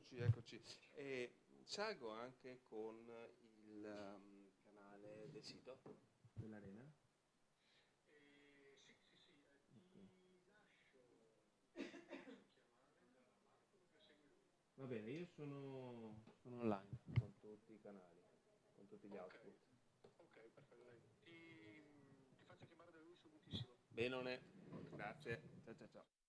Eccoci, eccoci. E salgo anche con il canale del sito dell'Arena. Va bene, io sono online con tutti i canali, con tutti gli output. Benone, grazie. Ciao ciao ciao.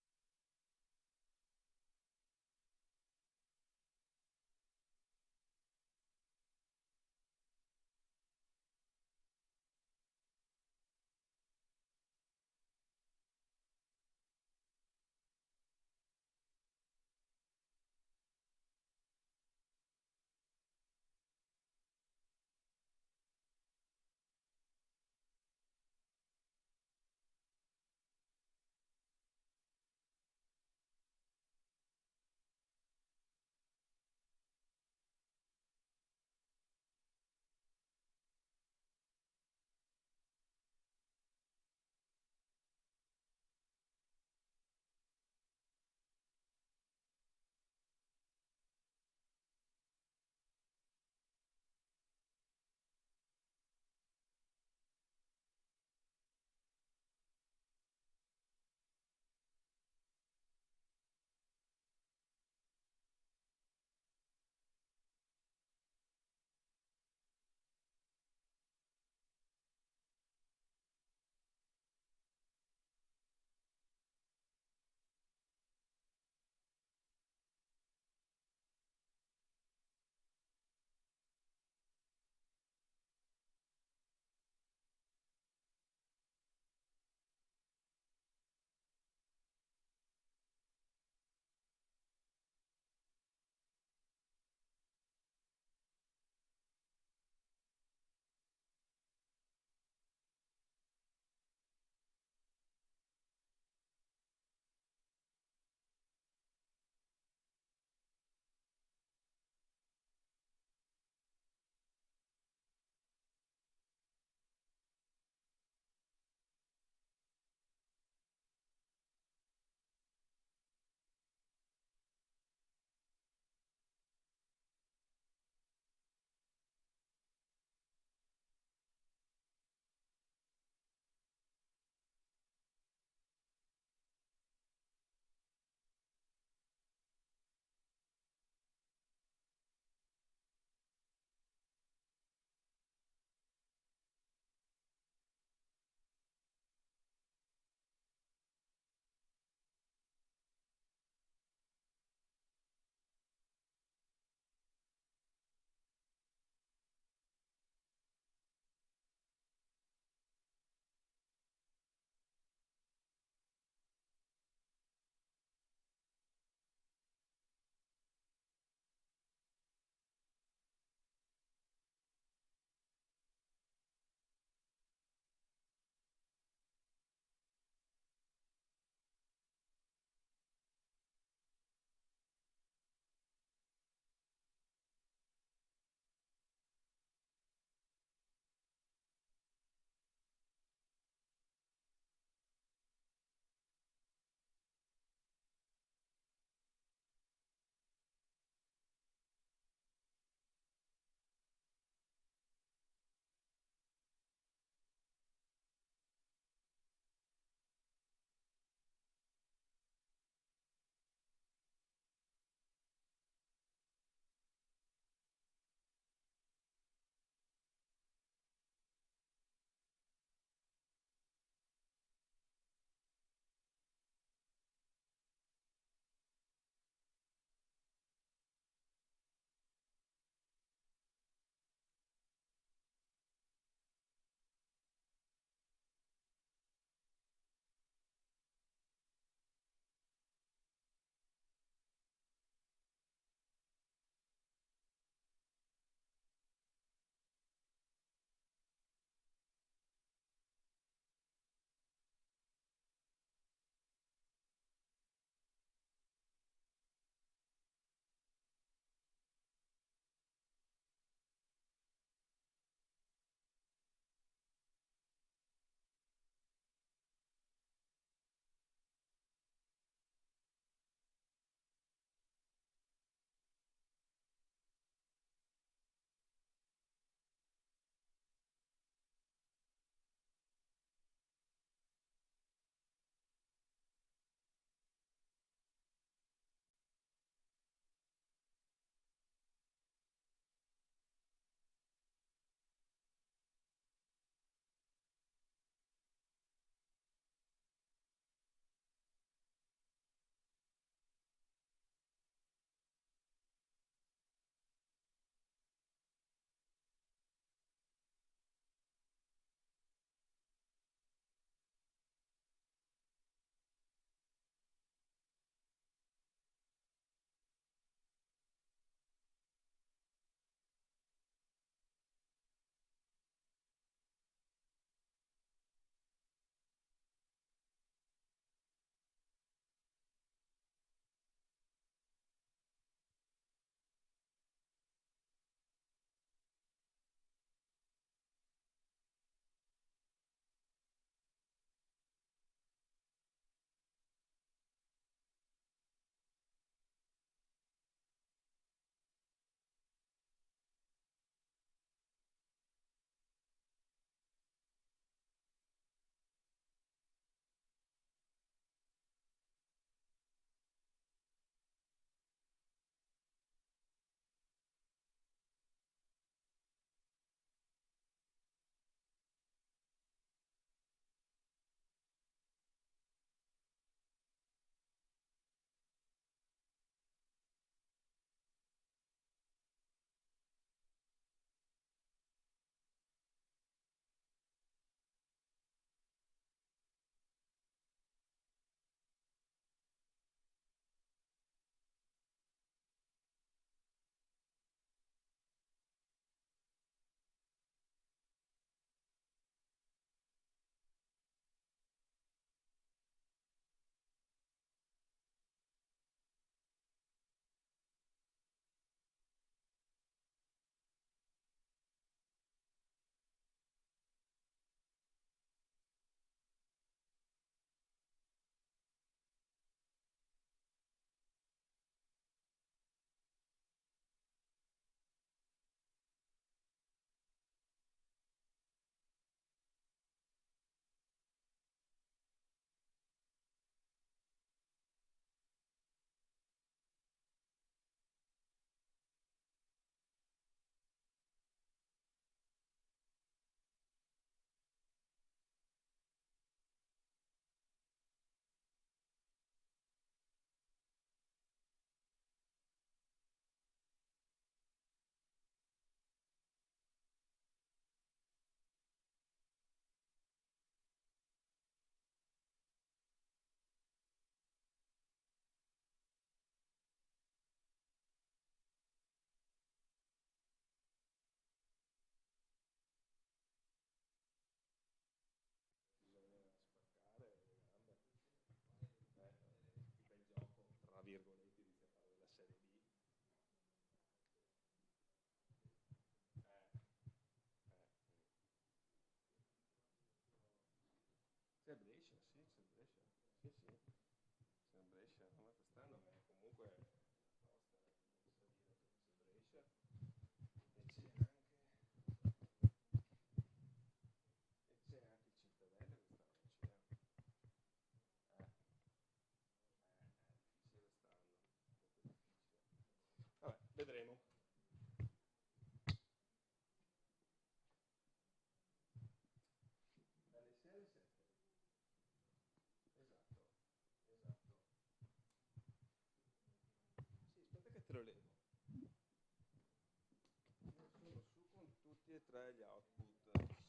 3 gli output,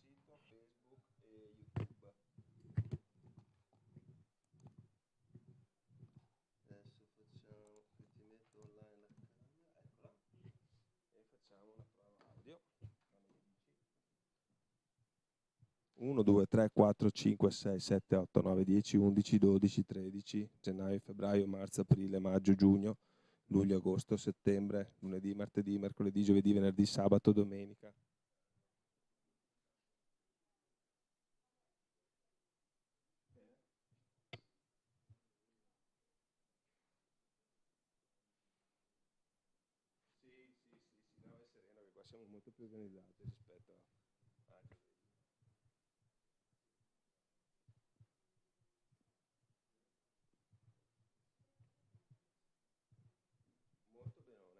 sito, Facebook e YouTube. Adesso facciamo che ti metto online la camera, eccola, e facciamo una prova audio. 1, 2, 3, 4, 5, 6, 7, 8, 9, 10, 11, 12, 13, gennaio, febbraio, marzo, aprile, maggio, giugno, luglio, agosto, settembre, lunedì, martedì, mercoledì, giovedì, venerdì, sabato, domenica. Sì, no, è sereno, che qua siamo molto più organizzati rispetto a giovedì. Molto benone.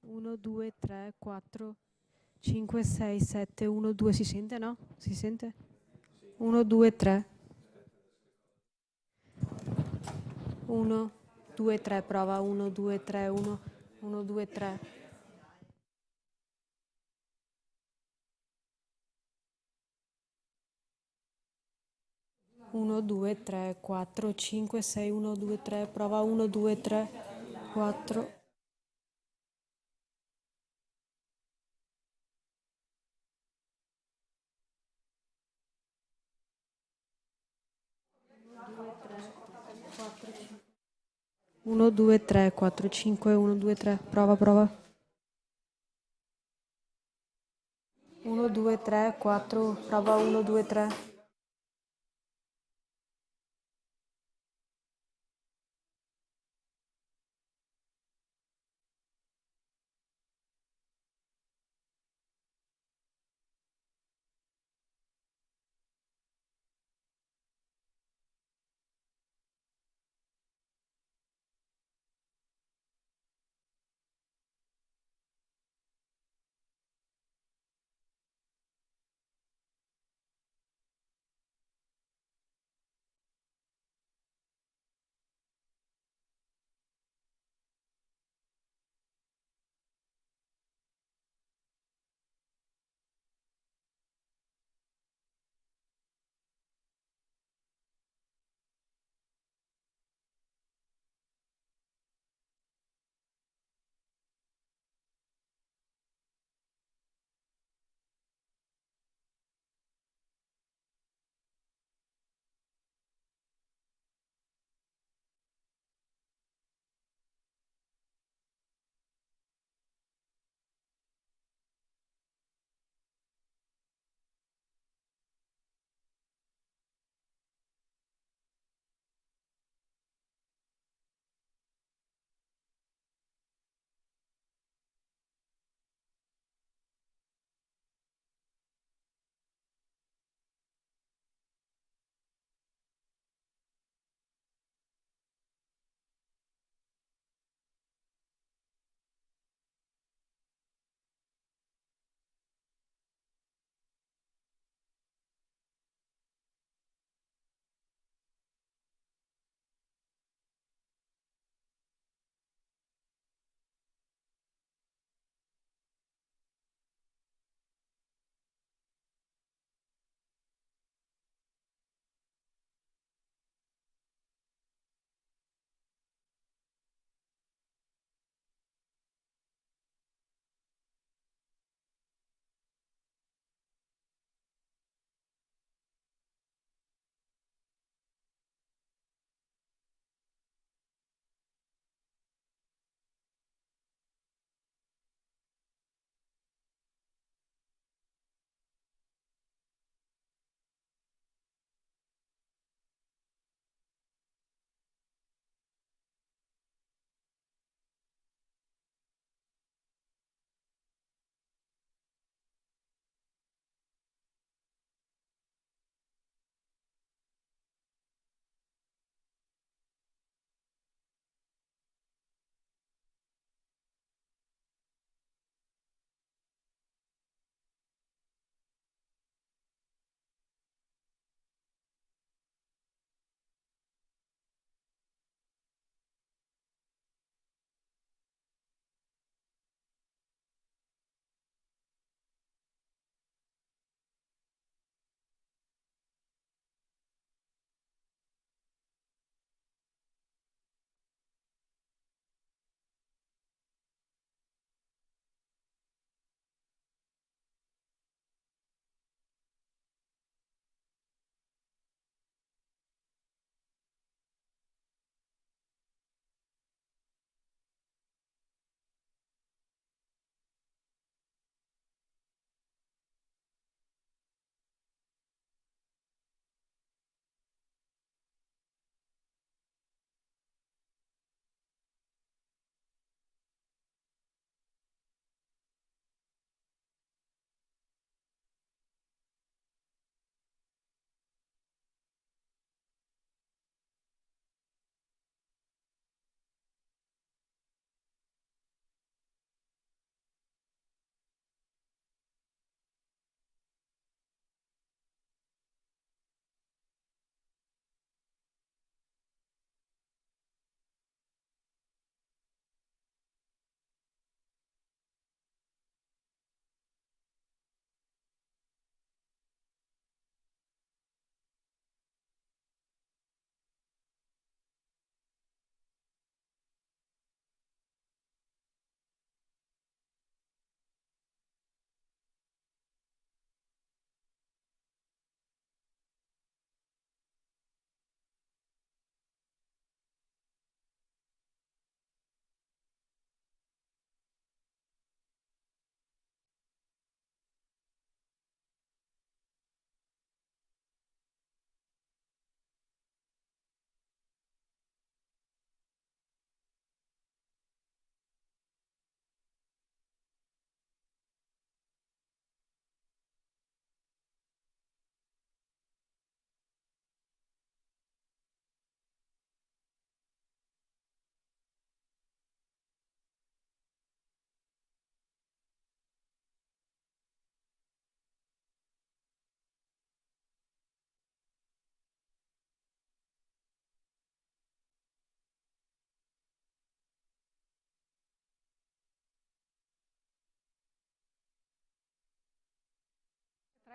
1, 2, 3, 4, 5, 6, 7, 1, 2, si sente, no? Si sente? 1, 2, 3. 1, 2, 3, prova, 1, 2, 3, 1, 1, 2, 3. 1, 2, 3, 4, 5, 6, 1, 2, 3, prova 1, 2, 3, 4. 1, 2, 3, 4, 5, 1, 2, 3, prova, prova. 1, 2, 3, 4, prova 1, 2, 3.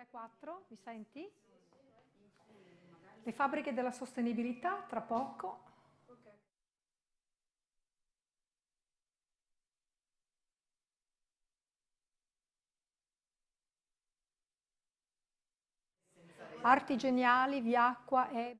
4, mi senti? Le fabbriche della sostenibilità, tra poco. Arti geniali, Viacqua e...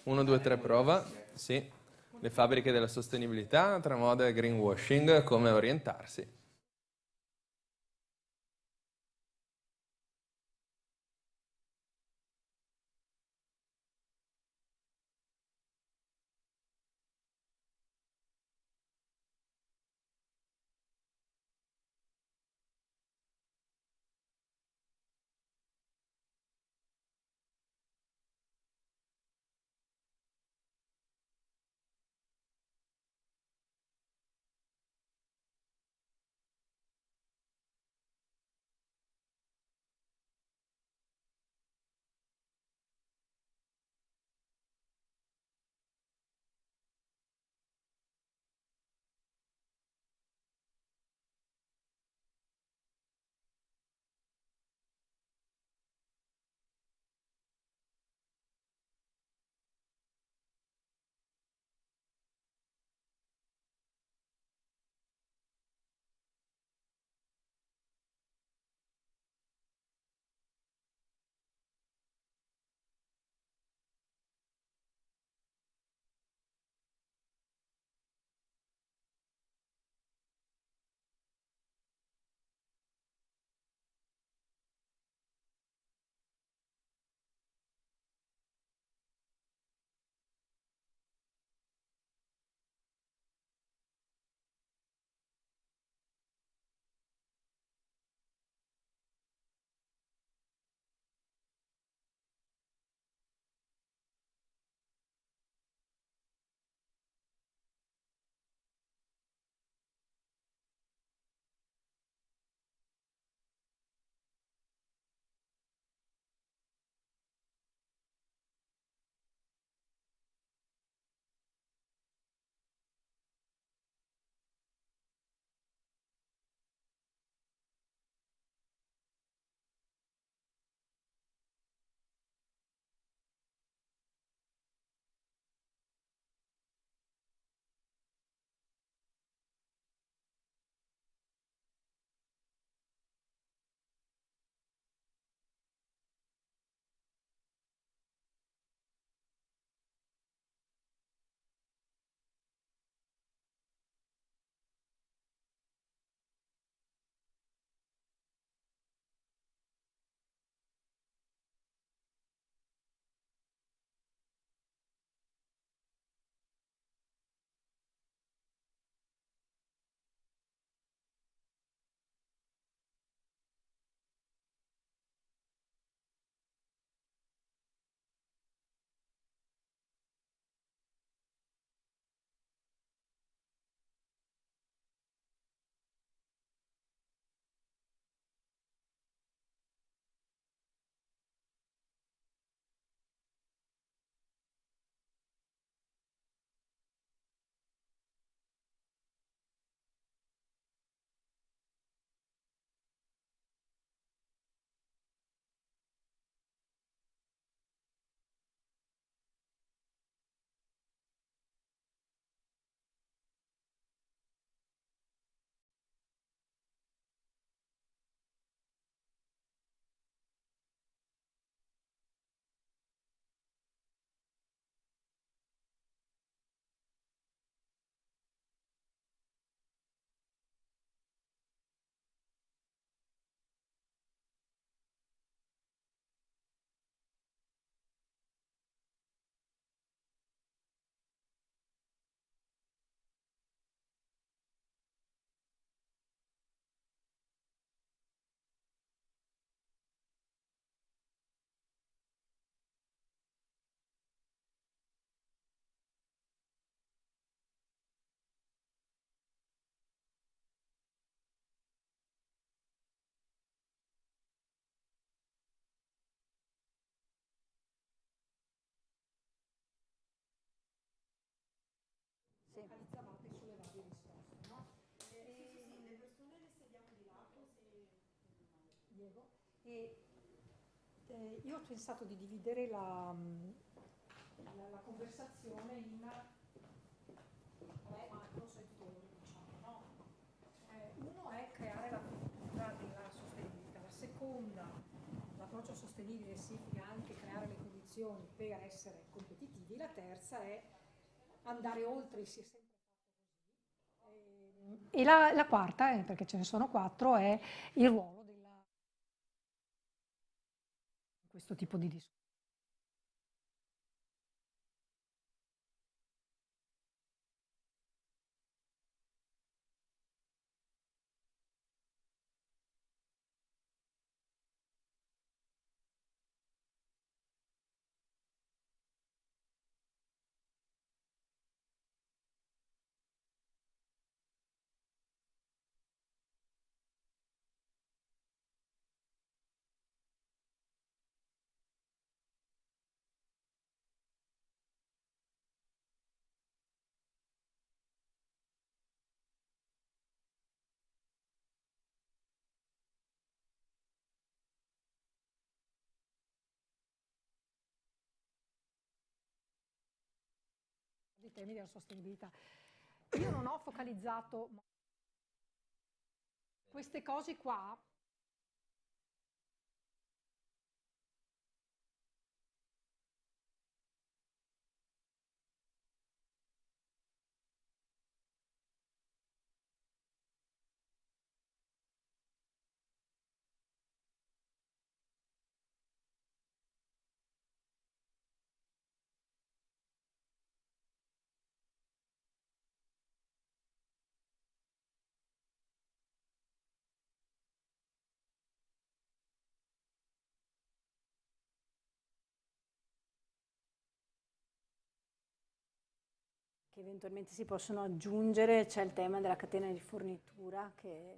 Uno, due, tre, prova. Sì. Le fabbriche della sostenibilità tra moda e greenwashing, come orientarsi. Diego. E io ho pensato di dividere la conversazione in tre macro settori, diciamo, no? Uno è creare la cultura della sostenibilità, la seconda, l'approccio sostenibile significa anche creare le condizioni per essere competitivi, la terza è andare oltre, si è sempre fatto così. E la quarta, perché ce ne sono quattro, è il ruolo della questo tipo di discorso. I temi della sostenibilità. Io non ho focalizzato queste cose qua. Che eventualmente si possono aggiungere, c'è il tema della catena di fornitura che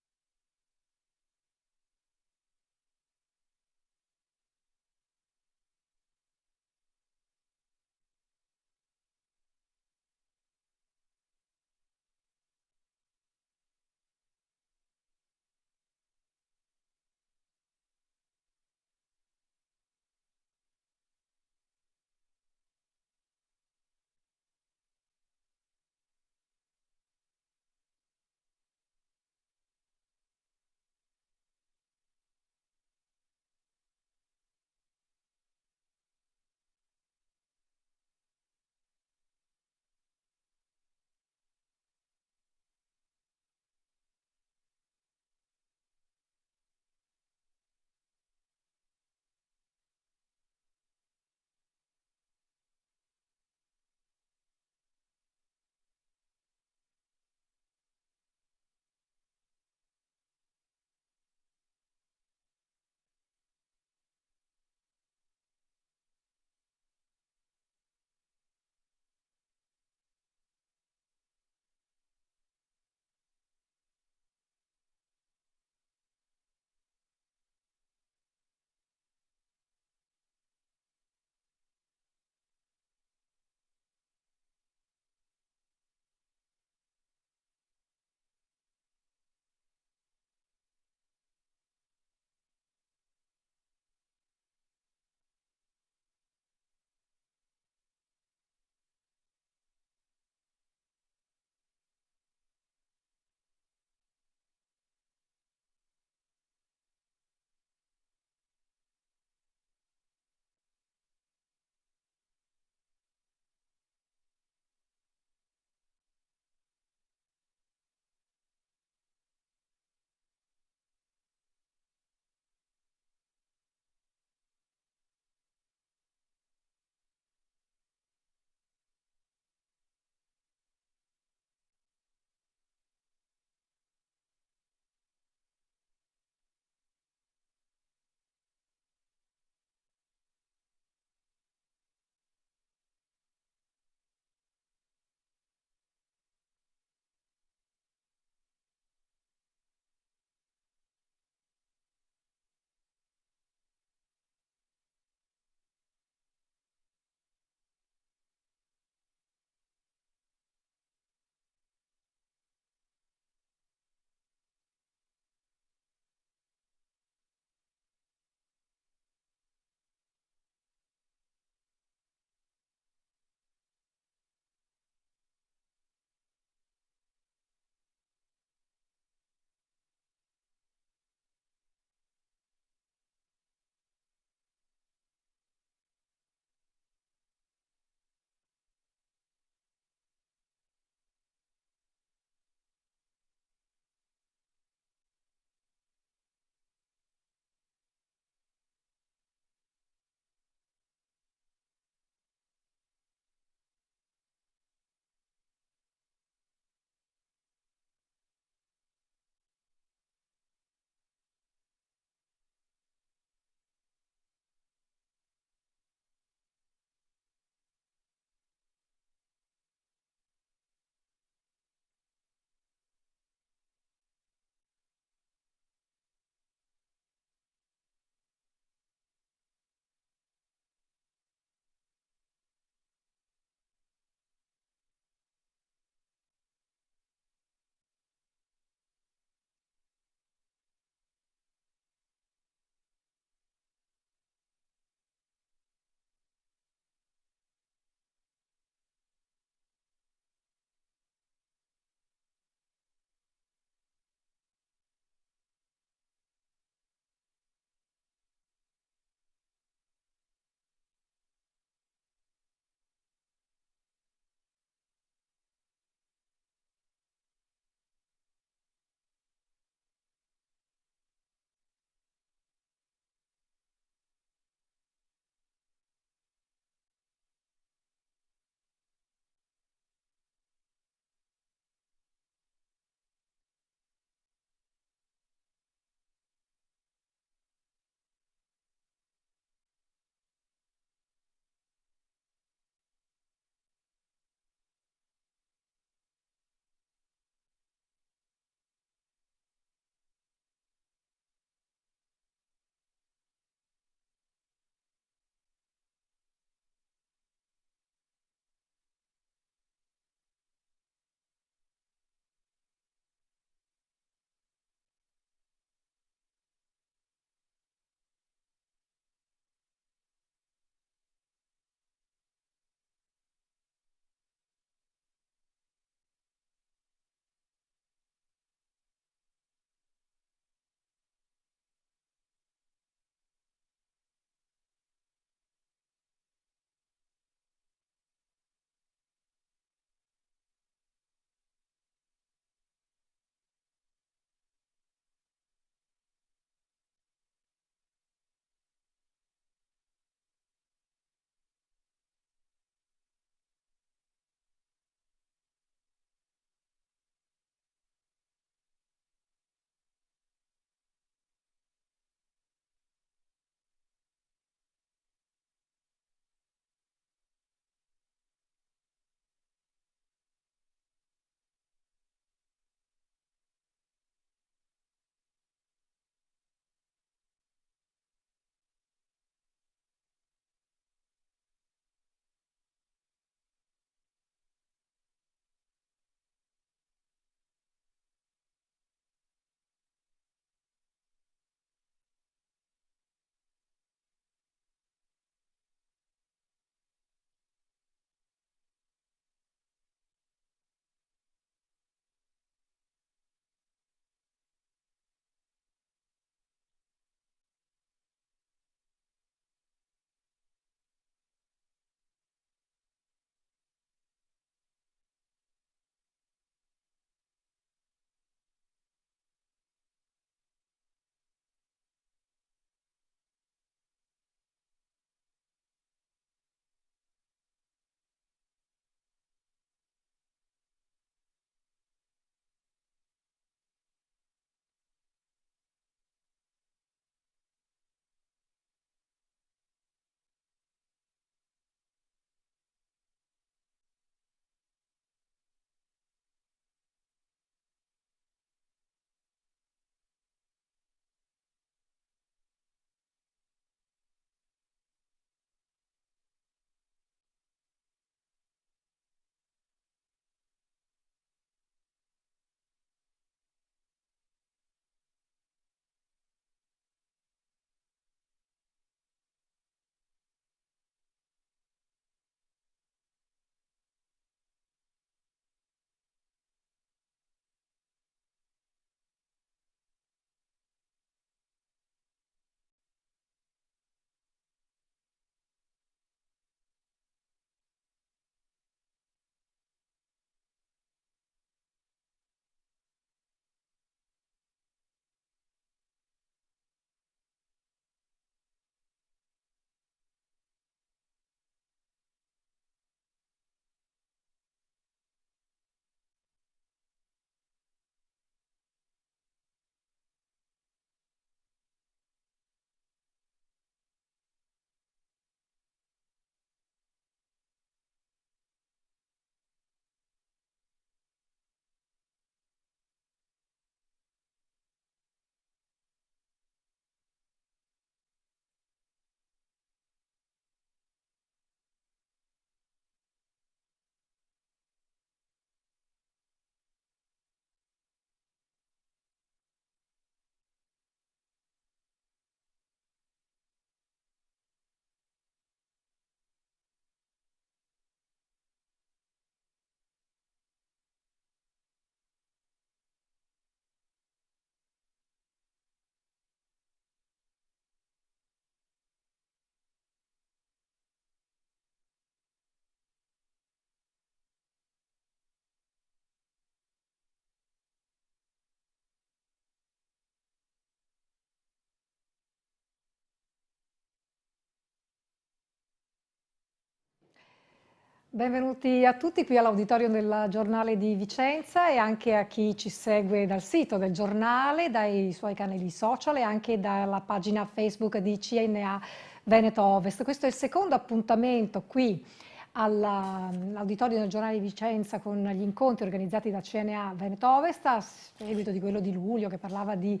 Benvenuti a tutti qui all'auditorio del Giornale di Vicenza e anche a chi ci segue dal sito del giornale, dai suoi canali social e anche dalla pagina Facebook di CNA Veneto Ovest. Questo è il secondo appuntamento qui all'auditorio del Giornale di Vicenza con gli incontri organizzati da CNA Veneto Ovest a seguito di quello di luglio che parlava di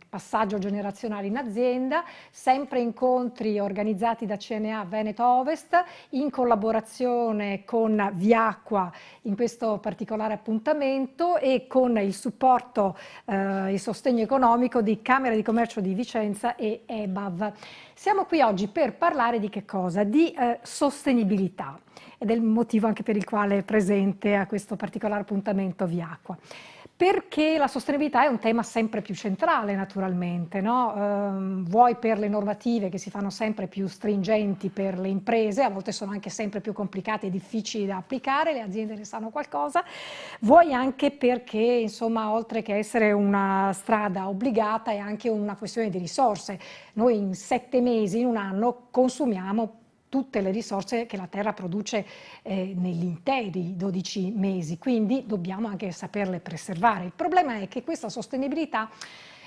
passaggio generazionale in azienda, sempre incontri organizzati da CNA Veneto Ovest in collaborazione con Viacqua in questo particolare appuntamento e con il supporto e sostegno economico di Camera di Commercio di Vicenza e EBAV. Siamo qui oggi per parlare di che cosa? Di sostenibilità ed è il motivo anche per il quale è presente a questo particolare appuntamento Viacqua. Perché la sostenibilità è un tema sempre più centrale naturalmente, no? Vuoi per le normative che si fanno sempre più stringenti per le imprese, a volte sono anche sempre più complicate e difficili da applicare, le aziende ne sanno qualcosa, vuoi anche perché insomma oltre che essere una strada obbligata è anche una questione di risorse. Noi in 7 mesi, in un anno, consumiamo tutte le risorse che la Terra produce negli interi 12 mesi, quindi dobbiamo anche saperle preservare. Il problema è che questa sostenibilità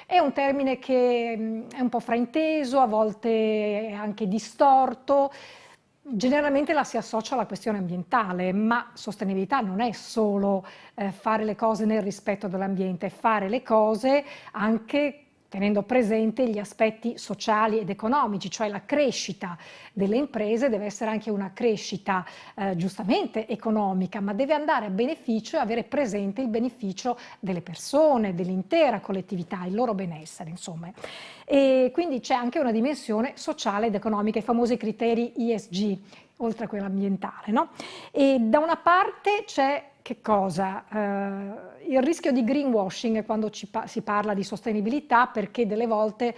è un termine che è un po' frainteso, a volte è anche distorto, generalmente la si associa alla questione ambientale, ma sostenibilità non è solo fare le cose nel rispetto dell'ambiente, è fare le cose anche tenendo presente gli aspetti sociali ed economici, cioè la crescita delle imprese deve essere anche una crescita giustamente economica, ma deve andare a beneficio e avere presente il beneficio delle persone, dell'intera collettività, il loro benessere, insomma. E quindi c'è anche una dimensione sociale ed economica, i famosi criteri ESG, oltre a quella ambientale, no? E da una parte c'è che cosa? Il rischio di greenwashing quando si parla di sostenibilità, perché delle volte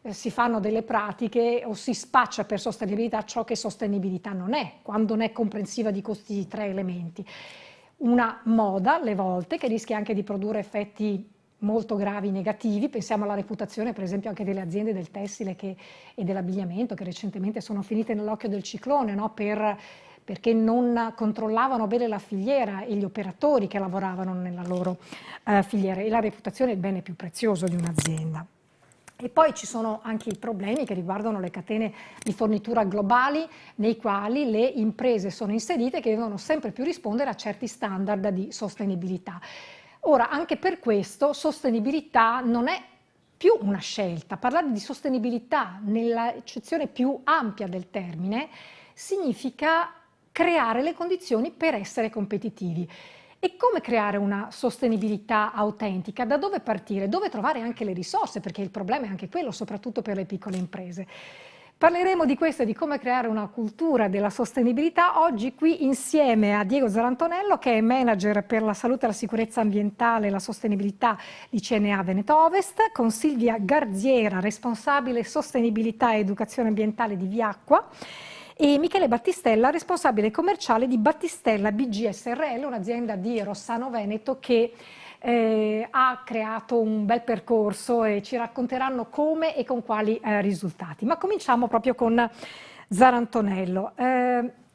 si fanno delle pratiche o si spaccia per sostenibilità ciò che sostenibilità non è, quando non è comprensiva di questi 3 elementi. Una moda, alle volte, che rischia anche di produrre effetti molto gravi negativi, pensiamo alla reputazione per esempio anche delle aziende del tessile e dell'abbigliamento che recentemente sono finite nell'occhio del ciclone, no? Perché non controllavano bene la filiera e gli operatori che lavoravano nella loro filiera, e la reputazione è il bene più prezioso di un'azienda. E poi ci sono anche i problemi che riguardano le catene di fornitura globali, nei quali le imprese sono inserite che devono sempre più rispondere a certi standard di sostenibilità. Ora, anche per questo, sostenibilità non è più una scelta. Parlare di sostenibilità nell'accezione più ampia del termine significa creare le condizioni per essere competitivi. E come creare una sostenibilità autentica? Da dove partire? Dove trovare anche le risorse? Perché il problema è anche quello, soprattutto per le piccole imprese. Parleremo di questo e di come creare una cultura della sostenibilità oggi qui insieme a Diego Zarantonello, che è manager per la salute e la sicurezza ambientale e la sostenibilità di CNA Veneto Ovest, con Silvia Garziera, responsabile sostenibilità e educazione ambientale di Viacqua, e Michele Battistella, responsabile commerciale di Battistella BG SRL, un'azienda di Rossano Veneto che ha creato un bel percorso e ci racconteranno come e con quali risultati. Ma cominciamo proprio con Zarantonello.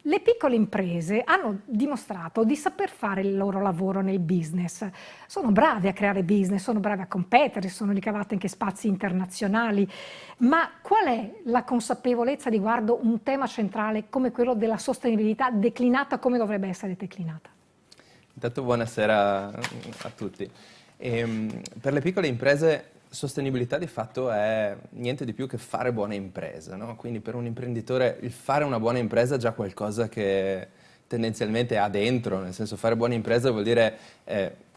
Le piccole imprese hanno dimostrato di saper fare il loro lavoro nel business, sono bravi a creare business, sono bravi a competere, sono ricavate anche spazi internazionali, ma qual è la consapevolezza riguardo un tema centrale come quello della sostenibilità declinata come dovrebbe essere declinata? Intanto buonasera a tutti. Per le piccole imprese sostenibilità di fatto è niente di più che fare buone imprese, no? Quindi per un imprenditore il fare una buona impresa è già qualcosa che tendenzialmente ha dentro, nel senso fare buone imprese vuol dire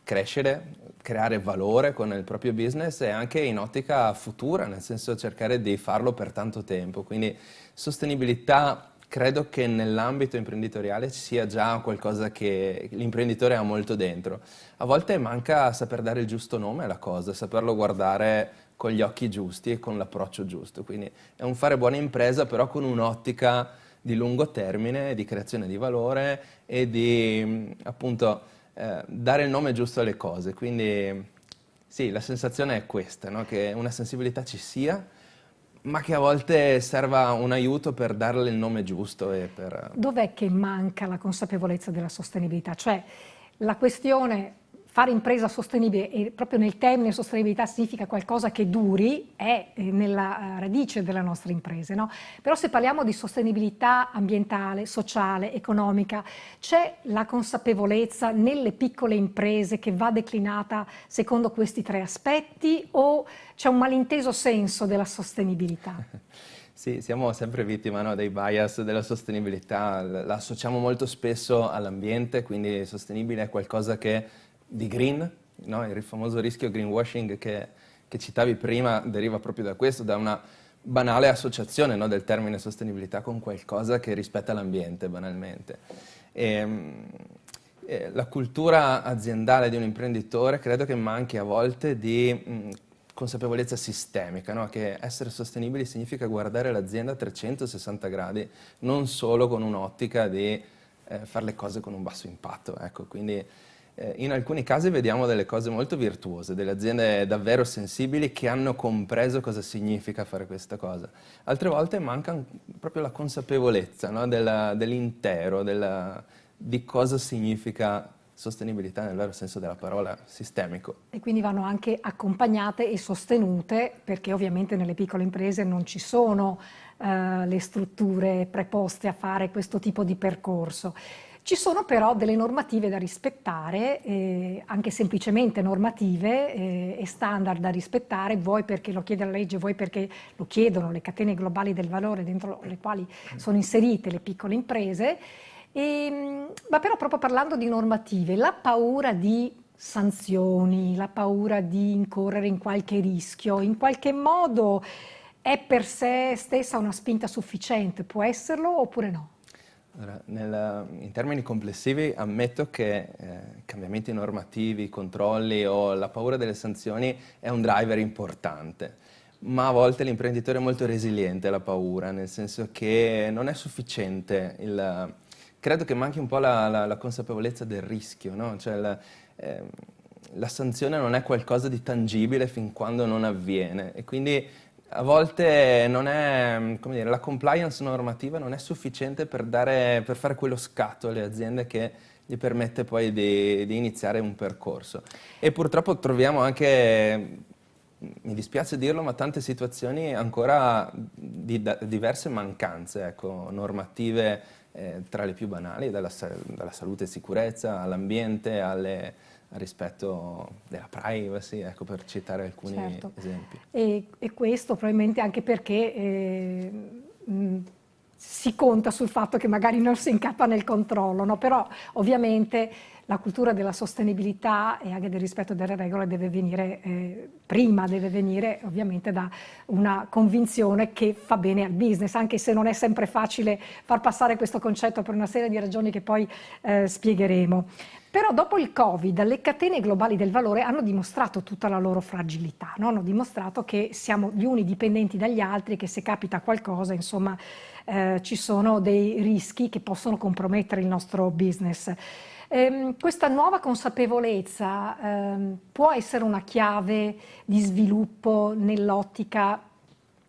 crescere, creare valore con il proprio business e anche in ottica futura, nel senso cercare di farlo per tanto tempo. Quindi sostenibilità credo che nell'ambito imprenditoriale sia già qualcosa che l'imprenditore ha molto dentro. A volte manca saper dare il giusto nome alla cosa, saperlo guardare con gli occhi giusti e con l'approccio giusto. Quindi è un fare buona impresa però con un'ottica di lungo termine, di creazione di valore e di appunto dare il nome giusto alle cose. Quindi sì, la sensazione è questa, no? Che una sensibilità ci sia, ma che a volte serva un aiuto per darle il nome giusto e per... Dov'è che manca la consapevolezza della sostenibilità? Cioè la questione fare impresa sostenibile, e proprio nel termine sostenibilità significa qualcosa che duri, è nella radice delle nostre imprese, no? Però se parliamo di sostenibilità ambientale, sociale, economica, c'è la consapevolezza nelle piccole imprese che va declinata secondo questi tre aspetti, o c'è un malinteso senso della sostenibilità? Sì, siamo sempre vittima, no, dei bias della sostenibilità, la associamo molto spesso all'ambiente, quindi sostenibile è qualcosa che di green, no? Il famoso rischio greenwashing che citavi prima deriva proprio da questo, da una banale associazione, no, del termine sostenibilità con qualcosa che rispetta l'ambiente, banalmente. La cultura aziendale di un imprenditore credo che manchi a volte di consapevolezza sistemica, no? Che essere sostenibili significa guardare l'azienda a 360 gradi, non solo con un'ottica di fare le cose con un basso impatto. Ecco, quindi in alcuni casi vediamo delle cose molto virtuose, delle aziende davvero sensibili che hanno compreso cosa significa fare questa cosa. Altre volte manca proprio la consapevolezza, no? Dell'intero, di cosa significa sostenibilità nel vero senso della parola, sistemico. E quindi vanno anche accompagnate e sostenute, perché ovviamente nelle piccole imprese non ci sono le strutture preposte a fare questo tipo di percorso. Ci sono però delle normative da rispettare, anche semplicemente normative e standard da rispettare, vuoi perché lo chiede la legge, vuoi perché lo chiedono le catene globali del valore dentro le quali sono inserite le piccole imprese. Ma però proprio parlando di normative, la paura di sanzioni, la paura di incorrere in qualche rischio, in qualche modo è per sé stessa una spinta sufficiente, può esserlo oppure no? Allora, in termini complessivi ammetto che cambiamenti normativi, controlli o la paura delle sanzioni è un driver importante, ma a volte l'imprenditore è molto resiliente alla paura, nel senso che non è sufficiente credo che manchi un po' la consapevolezza del rischio, no? Cioè la sanzione non è qualcosa di tangibile fin quando non avviene e quindi a volte non è, come dire, la compliance normativa non è sufficiente per fare quello scatto alle aziende che gli permette poi di iniziare un percorso. E purtroppo troviamo anche, mi dispiace dirlo, ma tante situazioni ancora di diverse mancanze, ecco, normative tra le più banali, dalla salute e sicurezza all'ambiente, al rispetto della privacy, ecco, per citare alcuni esempi. E questo probabilmente anche perché si conta sul fatto che magari non si incappa nel controllo, no? Però ovviamente la cultura della sostenibilità e anche del rispetto delle regole deve venire prima, deve venire ovviamente da una convinzione che fa bene al business, anche se non è sempre facile far passare questo concetto per una serie di ragioni che poi spiegheremo. Però dopo il Covid le catene globali del valore hanno dimostrato tutta la loro fragilità, no? Hanno dimostrato che siamo gli uni dipendenti dagli altri, che se capita qualcosa, insomma, ci sono dei rischi che possono compromettere il nostro business. Questa nuova consapevolezza può essere una chiave di sviluppo nell'ottica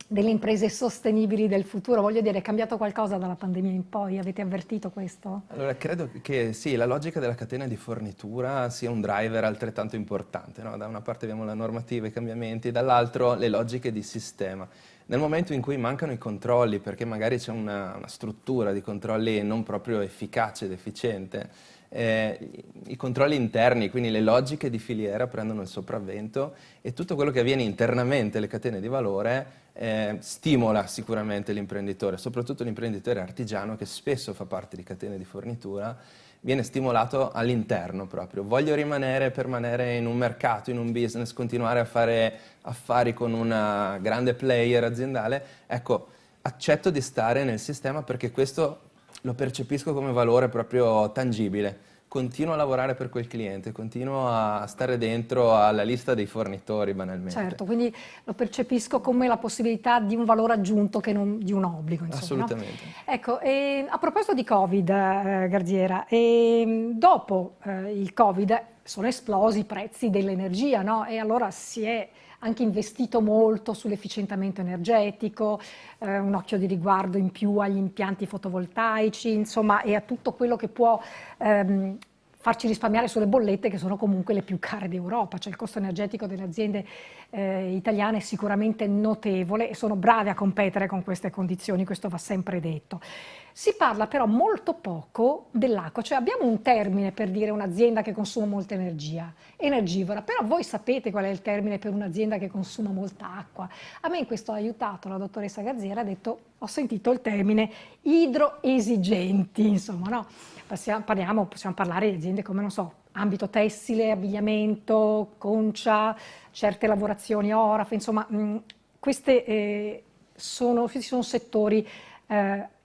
delle imprese sostenibili del futuro? Voglio dire, è cambiato qualcosa dalla pandemia in poi? Avete avvertito questo? Allora, credo che sì, la logica della catena di fornitura sia un driver altrettanto importante, no? Da una parte abbiamo la normativa, i cambiamenti, dall'altro le logiche di sistema. Nel momento in cui mancano i controlli, perché magari c'è una struttura di controlli non proprio efficace ed efficiente, i controlli interni, quindi le logiche di filiera prendono il sopravvento e tutto quello che avviene internamente alle catene di valore stimola sicuramente l'imprenditore, soprattutto l'imprenditore artigiano che spesso fa parte di catene di fornitura, viene stimolato all'interno proprio. Voglio permanere in un mercato, in un business, continuare a fare affari con una grande player aziendale, ecco, accetto di stare nel sistema perché questo lo percepisco come valore proprio tangibile. Continuo a lavorare per quel cliente, continuo a stare dentro alla lista dei fornitori banalmente. Certo, quindi lo percepisco come la possibilità di un valore aggiunto che non di un obbligo. Insomma, assolutamente. No? Ecco, a proposito di Covid, Garziera, dopo il Covid sono esplosi i prezzi dell'energia, no? E allora si è anche investito molto sull'efficientamento energetico, un occhio di riguardo in più agli impianti fotovoltaici, insomma, e a tutto quello che può farci risparmiare sulle bollette, che sono comunque le più care d'Europa. Cioè il costo energetico delle aziende italiane è sicuramente notevole e sono brave a competere con queste condizioni, questo va sempre detto. Si parla però molto poco dell'acqua, cioè abbiamo un termine per dire un'azienda che consuma molta energia, energivora, però voi sapete qual è il termine per un'azienda che consuma molta acqua? A me in questo ha aiutato la dottoressa Gazziera, ha detto, ho sentito il termine idroesigenti, insomma, no? Possiamo parlare di aziende come, non so, ambito tessile, abbigliamento, concia, certe lavorazioni orafe, insomma, questi sono settori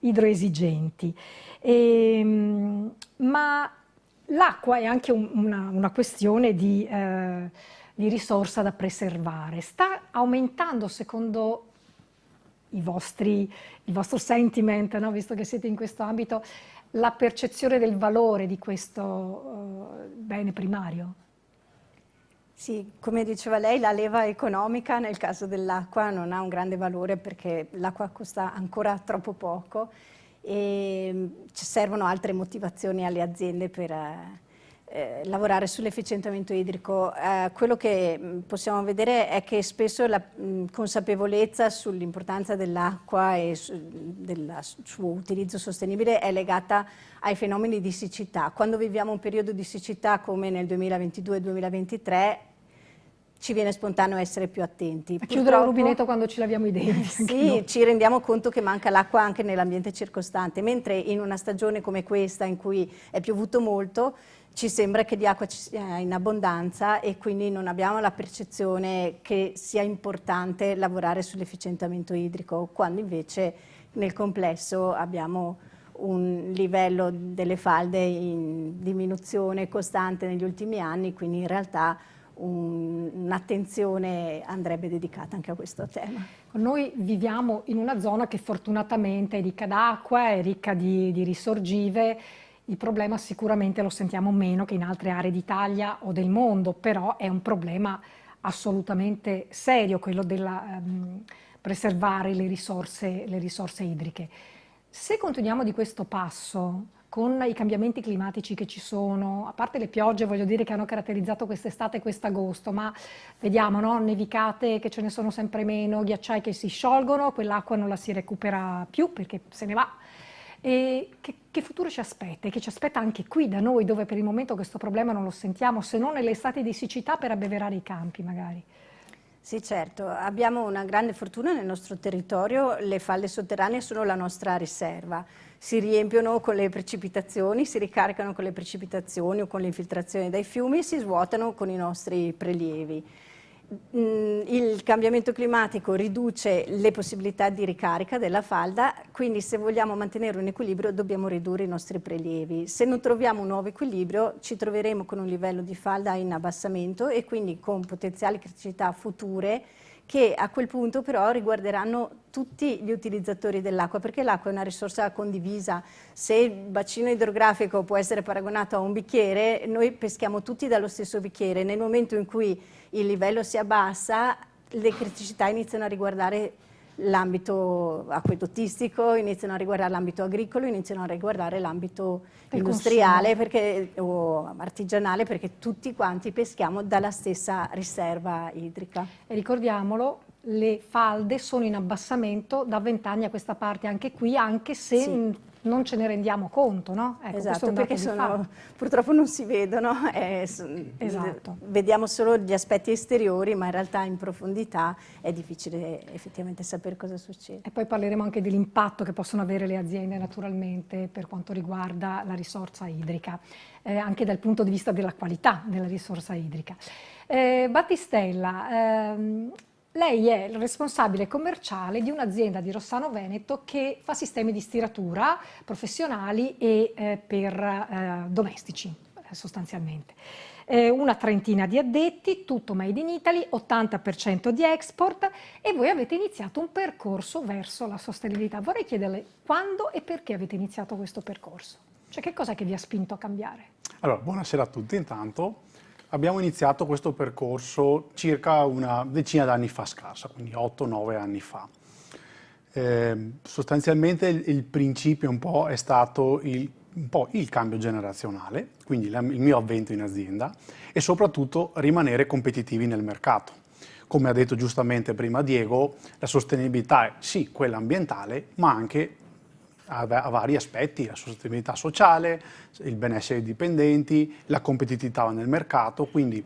idroesigenti. Ma l'acqua è anche una questione di risorsa da preservare. Sta aumentando, secondo il vostro sentiment, no? Visto che siete in questo ambito, la percezione del valore di questo bene primario? Sì, come diceva lei, la leva economica nel caso dell'acqua non ha un grande valore perché l'acqua costa ancora troppo poco e ci servono altre motivazioni alle aziende per lavorare sull'efficientamento idrico. Quello che possiamo vedere è che spesso la consapevolezza sull'importanza dell'acqua e del suo utilizzo sostenibile è legata ai fenomeni di siccità. Quando viviamo un periodo di siccità come nel 2022-2023 ci viene spontaneo essere più attenti. A chiudere il rubinetto quando ci laviamo i denti. Sì, ci rendiamo conto che manca l'acqua anche nell'ambiente circostante, mentre in una stagione come questa in cui è piovuto molto ci sembra che di acqua ci sia in abbondanza e quindi non abbiamo la percezione che sia importante lavorare sull'efficientamento idrico, quando invece nel complesso abbiamo un livello delle falde in diminuzione costante negli ultimi anni, quindi in realtà un'attenzione andrebbe dedicata anche a questo tema. Noi viviamo in una zona che fortunatamente è ricca d'acqua, è ricca di risorgive. Il problema sicuramente lo sentiamo meno che in altre aree d'Italia o del mondo, però è un problema assolutamente serio quello del preservare le risorse idriche. Se continuiamo di questo passo, con i cambiamenti climatici che ci sono, a parte le piogge, voglio dire, che hanno caratterizzato quest'estate e quest'agosto, ma vediamo, no? Nevicate che ce ne sono sempre meno, ghiacciai che si sciolgono, quell'acqua non la si recupera più perché se ne va. E che futuro ci aspetta? E che ci aspetta anche qui da noi, dove per il momento questo problema non lo sentiamo, se non nelle estati di siccità per abbeverare i campi magari. Sì, certo, abbiamo una grande fortuna nel nostro territorio, le falde sotterranee sono la nostra riserva, si riempiono con le precipitazioni, si ricaricano con le precipitazioni o con le infiltrazioni dai fiumi e si svuotano con i nostri prelievi. Il cambiamento climatico riduce le possibilità di ricarica della falda, quindi se vogliamo mantenere un equilibrio dobbiamo ridurre i nostri prelievi. Se non troviamo un nuovo equilibrio ci troveremo con un livello di falda in abbassamento e quindi con potenziali criticità future che a quel punto però riguarderanno tutti gli utilizzatori dell'acqua, perché l'acqua è una risorsa condivisa. Se il bacino idrografico può essere paragonato a un bicchiere, noi peschiamo tutti dallo stesso bicchiere. Nel momento in cui il livello si abbassa, le criticità iniziano a riguardare l'ambito acquedottistico, iniziano a riguardare l'ambito agricolo, iniziano a riguardare l'ambito industriale o artigianale, perché tutti quanti peschiamo dalla stessa riserva idrica. E ricordiamolo, le falde sono in abbassamento da 20 anni a questa parte, anche qui, anche se sì, non ce ne rendiamo conto, no? Ecco, esatto, perché purtroppo non si vedono, esatto. Vediamo solo gli aspetti esteriori, ma in realtà in profondità è difficile effettivamente sapere cosa succede. E poi parleremo anche dell'impatto che possono avere le aziende naturalmente per quanto riguarda la risorsa idrica, anche dal punto di vista della qualità della risorsa idrica. Battistella, lei è il responsabile commerciale di un'azienda di Rossano Veneto che fa sistemi di stiratura professionali e per domestici, sostanzialmente. Una trentina di addetti, tutto made in Italy, 80% di export, e voi avete iniziato un percorso verso la sostenibilità. Vorrei chiederle quando e perché avete iniziato questo percorso? Cioè, che cosa che vi ha spinto a cambiare? Allora, buonasera a tutti intanto. Abbiamo iniziato questo percorso circa una decina d'anni fa scarsa, quindi 8-9 anni fa. Sostanzialmente il principio un po' è stato un po' il cambio generazionale, quindi il mio avvento in azienda, e soprattutto rimanere competitivi nel mercato. Come ha detto giustamente prima Diego, la sostenibilità è sì quella ambientale, ma anche a vari aspetti: la sostenibilità sociale, il benessere dei dipendenti, la competitività nel mercato. Quindi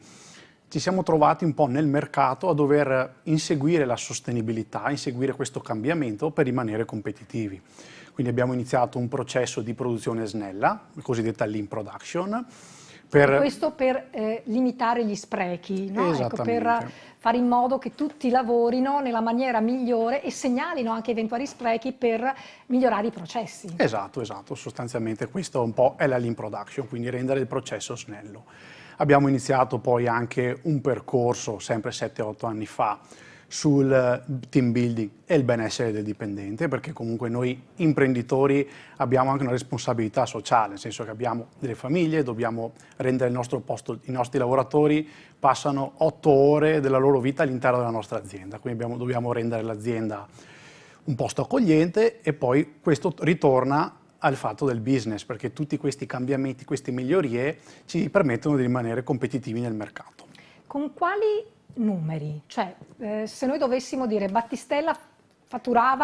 ci siamo trovati un po' nel mercato a dover inseguire la sostenibilità, inseguire questo cambiamento per rimanere competitivi. Quindi abbiamo iniziato un processo di produzione snella, cosiddetta lean production. Questo per limitare gli sprechi, no? Ecco, per fare in modo che tutti lavorino nella maniera migliore e segnalino anche eventuali sprechi per migliorare i processi. Esatto, sostanzialmente questo un po' è la lean production, quindi rendere il processo snello. Abbiamo iniziato poi anche un percorso, sempre 7-8 anni fa, sul team building e il benessere del dipendente, perché comunque noi imprenditori abbiamo anche una responsabilità sociale, nel senso che abbiamo delle famiglie, dobbiamo rendere il nostro posto, i nostri lavoratori passano 8 ore della loro vita all'interno della nostra azienda, quindi dobbiamo rendere l'azienda un posto accogliente, e poi questo ritorna al fatto del business, perché tutti questi cambiamenti, queste migliorie ci permettono di rimanere competitivi nel mercato. Con quali numeri? Cioè, se noi dovessimo dire Battistella fattura,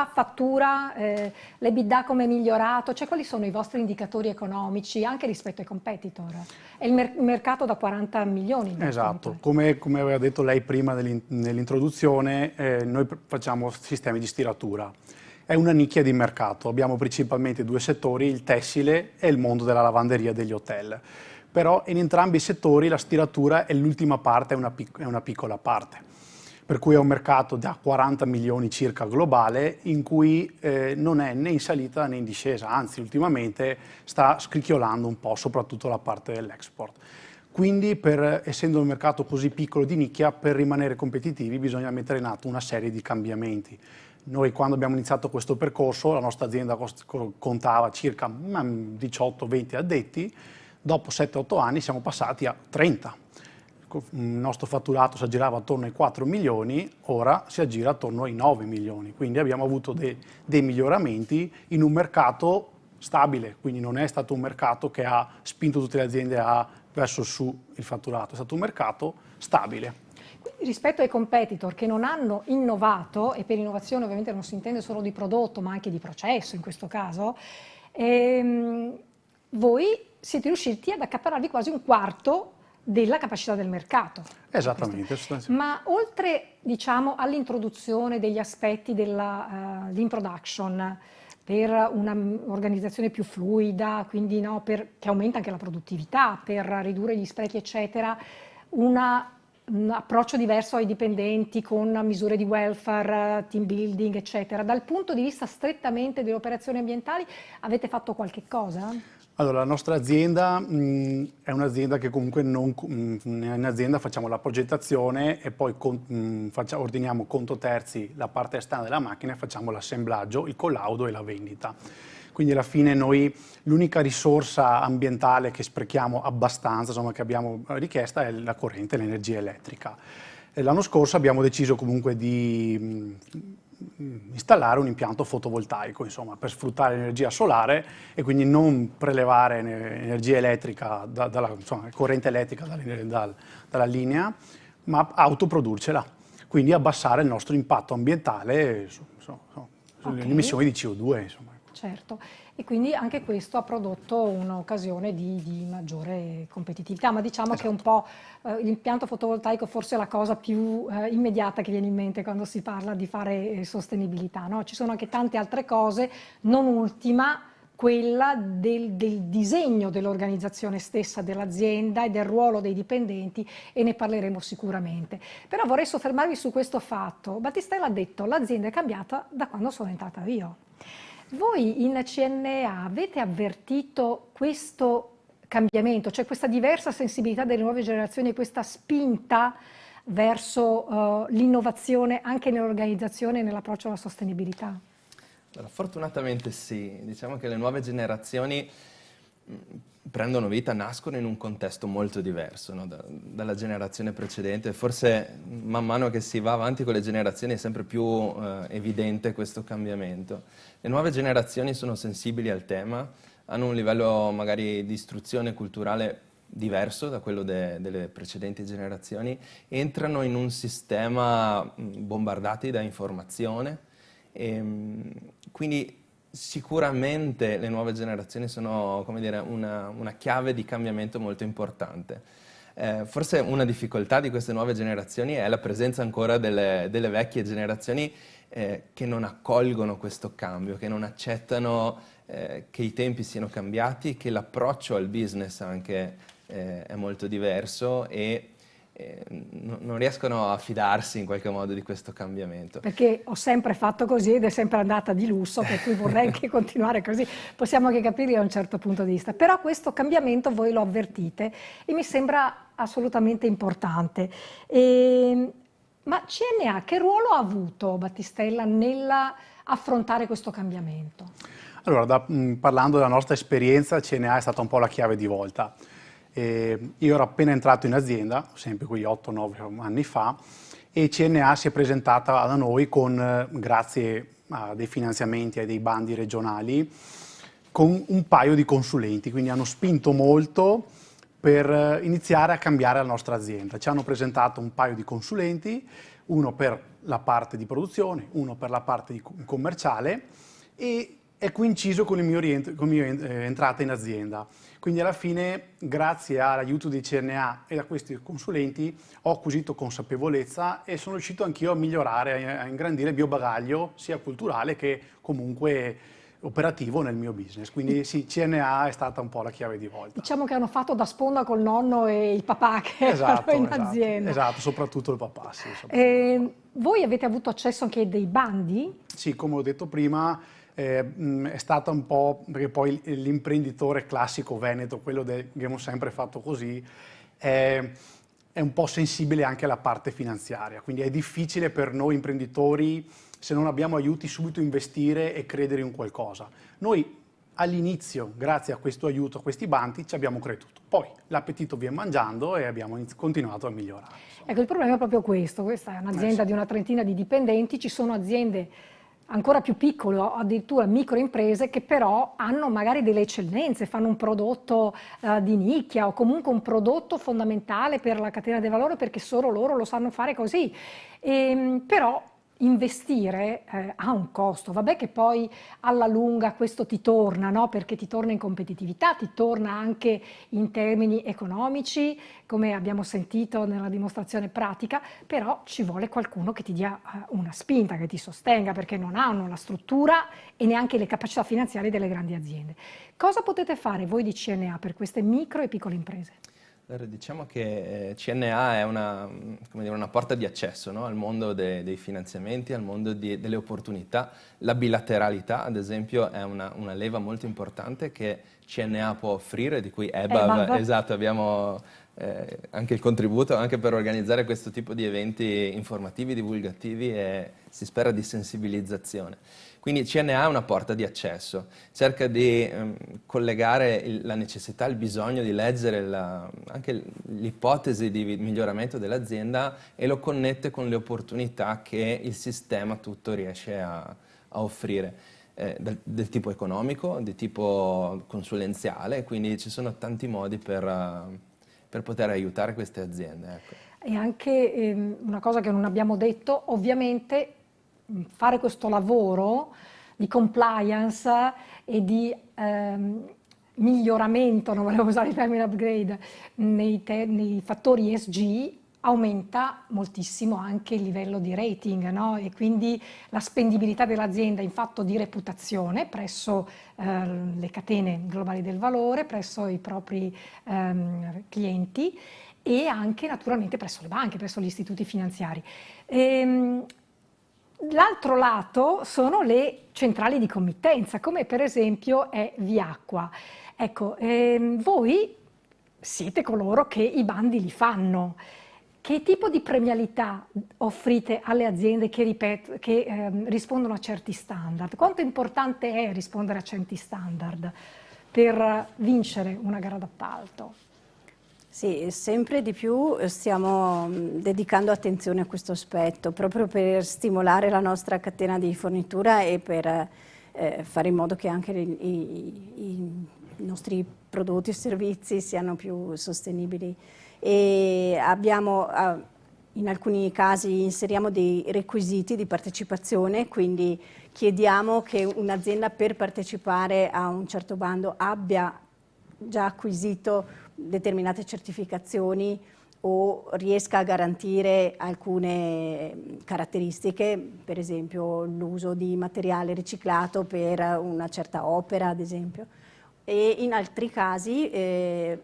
l'EBITDA come è migliorato, cioè quali sono i vostri indicatori economici anche rispetto ai competitor? È il mercato da 40 milioni. Esatto, come aveva detto lei prima nell'introduzione, noi facciamo sistemi di stiratura. È una nicchia di mercato, abbiamo principalmente 2 settori, il tessile e il mondo della lavanderia degli hotel. Però in entrambi i settori la stiratura è l'ultima parte, è una piccola parte. Per cui è un mercato da 40 milioni circa globale, in cui non è né in salita né in discesa, anzi ultimamente sta scricchiolando un po', soprattutto la parte dell'export. Quindi, essendo un mercato così piccolo di nicchia, per rimanere competitivi bisogna mettere in atto una serie di cambiamenti. Noi, quando abbiamo iniziato questo percorso, la nostra azienda contava circa 18-20 addetti. Dopo 7-8 anni siamo passati a 30. Il nostro fatturato si aggirava attorno ai 4 milioni, ora si aggira attorno ai 9 milioni. Quindi abbiamo avuto dei miglioramenti in un mercato stabile, quindi non è stato un mercato che ha spinto tutte le aziende verso su il fatturato, è stato un mercato stabile. Rispetto ai competitor che non hanno innovato, e per innovazione ovviamente non si intende solo di prodotto ma anche di processo in questo caso, voi siete riusciti ad accaparrarvi quasi un quarto della capacità del mercato. Esattamente. Ma oltre, diciamo, all'introduzione degli aspetti della lean production per un'organizzazione più fluida, quindi no, che aumenta anche la produttività, per ridurre gli sprechi eccetera, un approccio diverso ai dipendenti con misure di welfare, team building eccetera, dal punto di vista strettamente delle operazioni ambientali avete fatto qualche cosa? Allora, la nostra azienda è un'azienda che comunque in azienda facciamo la progettazione e poi ordiniamo conto terzi la parte esterna della macchina e facciamo l'assemblaggio, il collaudo e la vendita. Quindi alla fine noi l'unica risorsa ambientale che sprechiamo abbastanza, insomma, che abbiamo richiesta è la corrente, l'energia elettrica. L'anno scorso abbiamo deciso comunque di installare un impianto fotovoltaico, insomma, per sfruttare l'energia solare e quindi non prelevare energia elettrica, corrente elettrica dalla linea, ma autoprodurcela, quindi abbassare il nostro impatto ambientale sulle emissioni di CO2. Insomma. Certo, e quindi anche questo ha prodotto un'occasione di maggiore competitività, ma diciamo che un po' l'impianto fotovoltaico forse è la cosa più immediata che viene in mente quando si parla di fare sostenibilità, no? Ci sono anche tante altre cose, non ultima quella del disegno dell'organizzazione stessa dell'azienda e del ruolo dei dipendenti, e ne parleremo sicuramente. Però vorrei soffermarvi su questo fatto. Battistella ha detto: l'azienda è cambiata da quando sono entrata io. Voi in CNA avete avvertito questo cambiamento, cioè questa diversa sensibilità delle nuove generazioni e questa spinta verso l'innovazione anche nell'organizzazione e nell'approccio alla sostenibilità? Allora, fortunatamente sì, diciamo che le nuove generazioni prendono vita, nascono in un contesto molto diverso, no? Dalla generazione precedente. Forse man mano che si va avanti con le generazioni è sempre più evidente questo cambiamento. Le nuove generazioni sono sensibili al tema, hanno un livello magari di istruzione culturale diverso da quello delle precedenti generazioni, entrano in un sistema bombardati da informazione, e quindi sicuramente le nuove generazioni sono, come dire, una chiave di cambiamento molto importante. Forse una difficoltà di queste nuove generazioni è la presenza ancora delle vecchie generazioni che non accolgono questo cambio, che non accettano che i tempi siano cambiati, che l'approccio al business anche è molto diverso e non riescono a fidarsi in qualche modo di questo cambiamento. Perché ho sempre fatto così ed è sempre andata di lusso, per cui vorrei anche continuare così, possiamo anche capirli da un certo punto di vista. Però questo cambiamento voi lo avvertite e mi sembra assolutamente importante. Ma CNA che ruolo ha avuto, Battistella, nell'affrontare questo cambiamento? Allora, parlando della nostra esperienza, CNA è stata un po' la chiave di volta. Io ero appena entrato in azienda, sempre qui 8-9 anni fa, e CNA si è presentata da noi grazie a dei finanziamenti e dei bandi regionali, con un paio di consulenti, quindi hanno spinto molto per iniziare a cambiare la nostra azienda. Ci hanno presentato un paio di consulenti, uno per la parte di produzione, uno per la parte commerciale, e è coinciso con la mia entrata in azienda. Quindi alla fine, grazie all'aiuto di CNA e da questi consulenti, ho acquisito consapevolezza e sono riuscito anch'io a migliorare, a ingrandire il mio bagaglio, sia culturale che comunque operativo nel mio business. Quindi sì, CNA è stata un po' la chiave di volta. Diciamo che hanno fatto da sponda col nonno e il papà che erano in azienda. Esatto, soprattutto il papà. Sì, voi avete avuto accesso anche a dei bandi? Sì, come ho detto prima, è stata un po', perché poi l'imprenditore classico veneto, quello che abbiamo sempre fatto così, è un po' sensibile anche alla parte finanziaria, quindi è difficile per noi imprenditori, se non abbiamo aiuti, subito investire e credere in qualcosa. Noi all'inizio, grazie a questo aiuto, a questi bandi, ci abbiamo creduto. Poi l'appetito viene mangiando e abbiamo continuato a migliorare. Ecco, il problema è proprio questo. Questa è un'azienda di una trentina di dipendenti, ci sono aziende ancora più piccole o addirittura microimprese che però hanno magari delle eccellenze, fanno un prodotto di nicchia o comunque un prodotto fondamentale per la catena del valore perché solo loro lo sanno fare così. Però investire ha un costo, vabbè che poi alla lunga questo ti torna, no? Perché ti torna in competitività, ti torna anche in termini economici, come abbiamo sentito nella dimostrazione pratica, però ci vuole qualcuno che ti dia una spinta, che ti sostenga, perché non hanno la struttura e neanche le capacità finanziarie delle grandi aziende. Cosa potete fare voi di CNA per queste micro e piccole imprese? Diciamo che CNA è una porta di accesso, no? Al mondo dei finanziamenti, al mondo delle opportunità. La bilateralità, ad esempio, è una leva molto importante che CNA può offrire, di cui EBAV, esatto, abbiamo anche il contributo anche per organizzare questo tipo di eventi informativi, divulgativi e si spera di sensibilizzazione. Quindi CNA è una porta di accesso, cerca di collegare la necessità, il bisogno di leggere anche l'ipotesi di miglioramento dell'azienda e lo connette con le opportunità che il sistema tutto riesce a offrire, del tipo economico, di tipo consulenziale, quindi ci sono tanti modi per poter aiutare queste aziende. Ecco. E anche una cosa che non abbiamo detto, ovviamente fare questo lavoro di compliance e di miglioramento, non volevo usare il termine upgrade, nei fattori ESG aumenta moltissimo anche il livello di rating, no? E quindi la spendibilità dell'azienda in fatto di reputazione presso le catene globali del valore, presso i propri clienti e anche naturalmente presso le banche, presso gli istituti finanziari. L'altro lato sono le centrali di committenza, come per esempio è Viacqua. Ecco, voi siete coloro che i bandi li fanno. Che tipo di premialità offrite alle aziende che rispondono a certi standard? Quanto importante è rispondere a certi standard? per vincere una gara d'appalto? Sì, sempre di più stiamo dedicando attenzione a questo aspetto, proprio per stimolare la nostra catena di fornitura e per fare in modo che anche i nostri prodotti e servizi siano più sostenibili. E abbiamo, in alcuni casi inseriamo dei requisiti di partecipazione, quindi chiediamo che un'azienda per partecipare a un certo bando abbia già acquisito determinate certificazioni o riesca a garantire alcune caratteristiche, per esempio l'uso di materiale riciclato per una certa opera, ad esempio. E in altri casi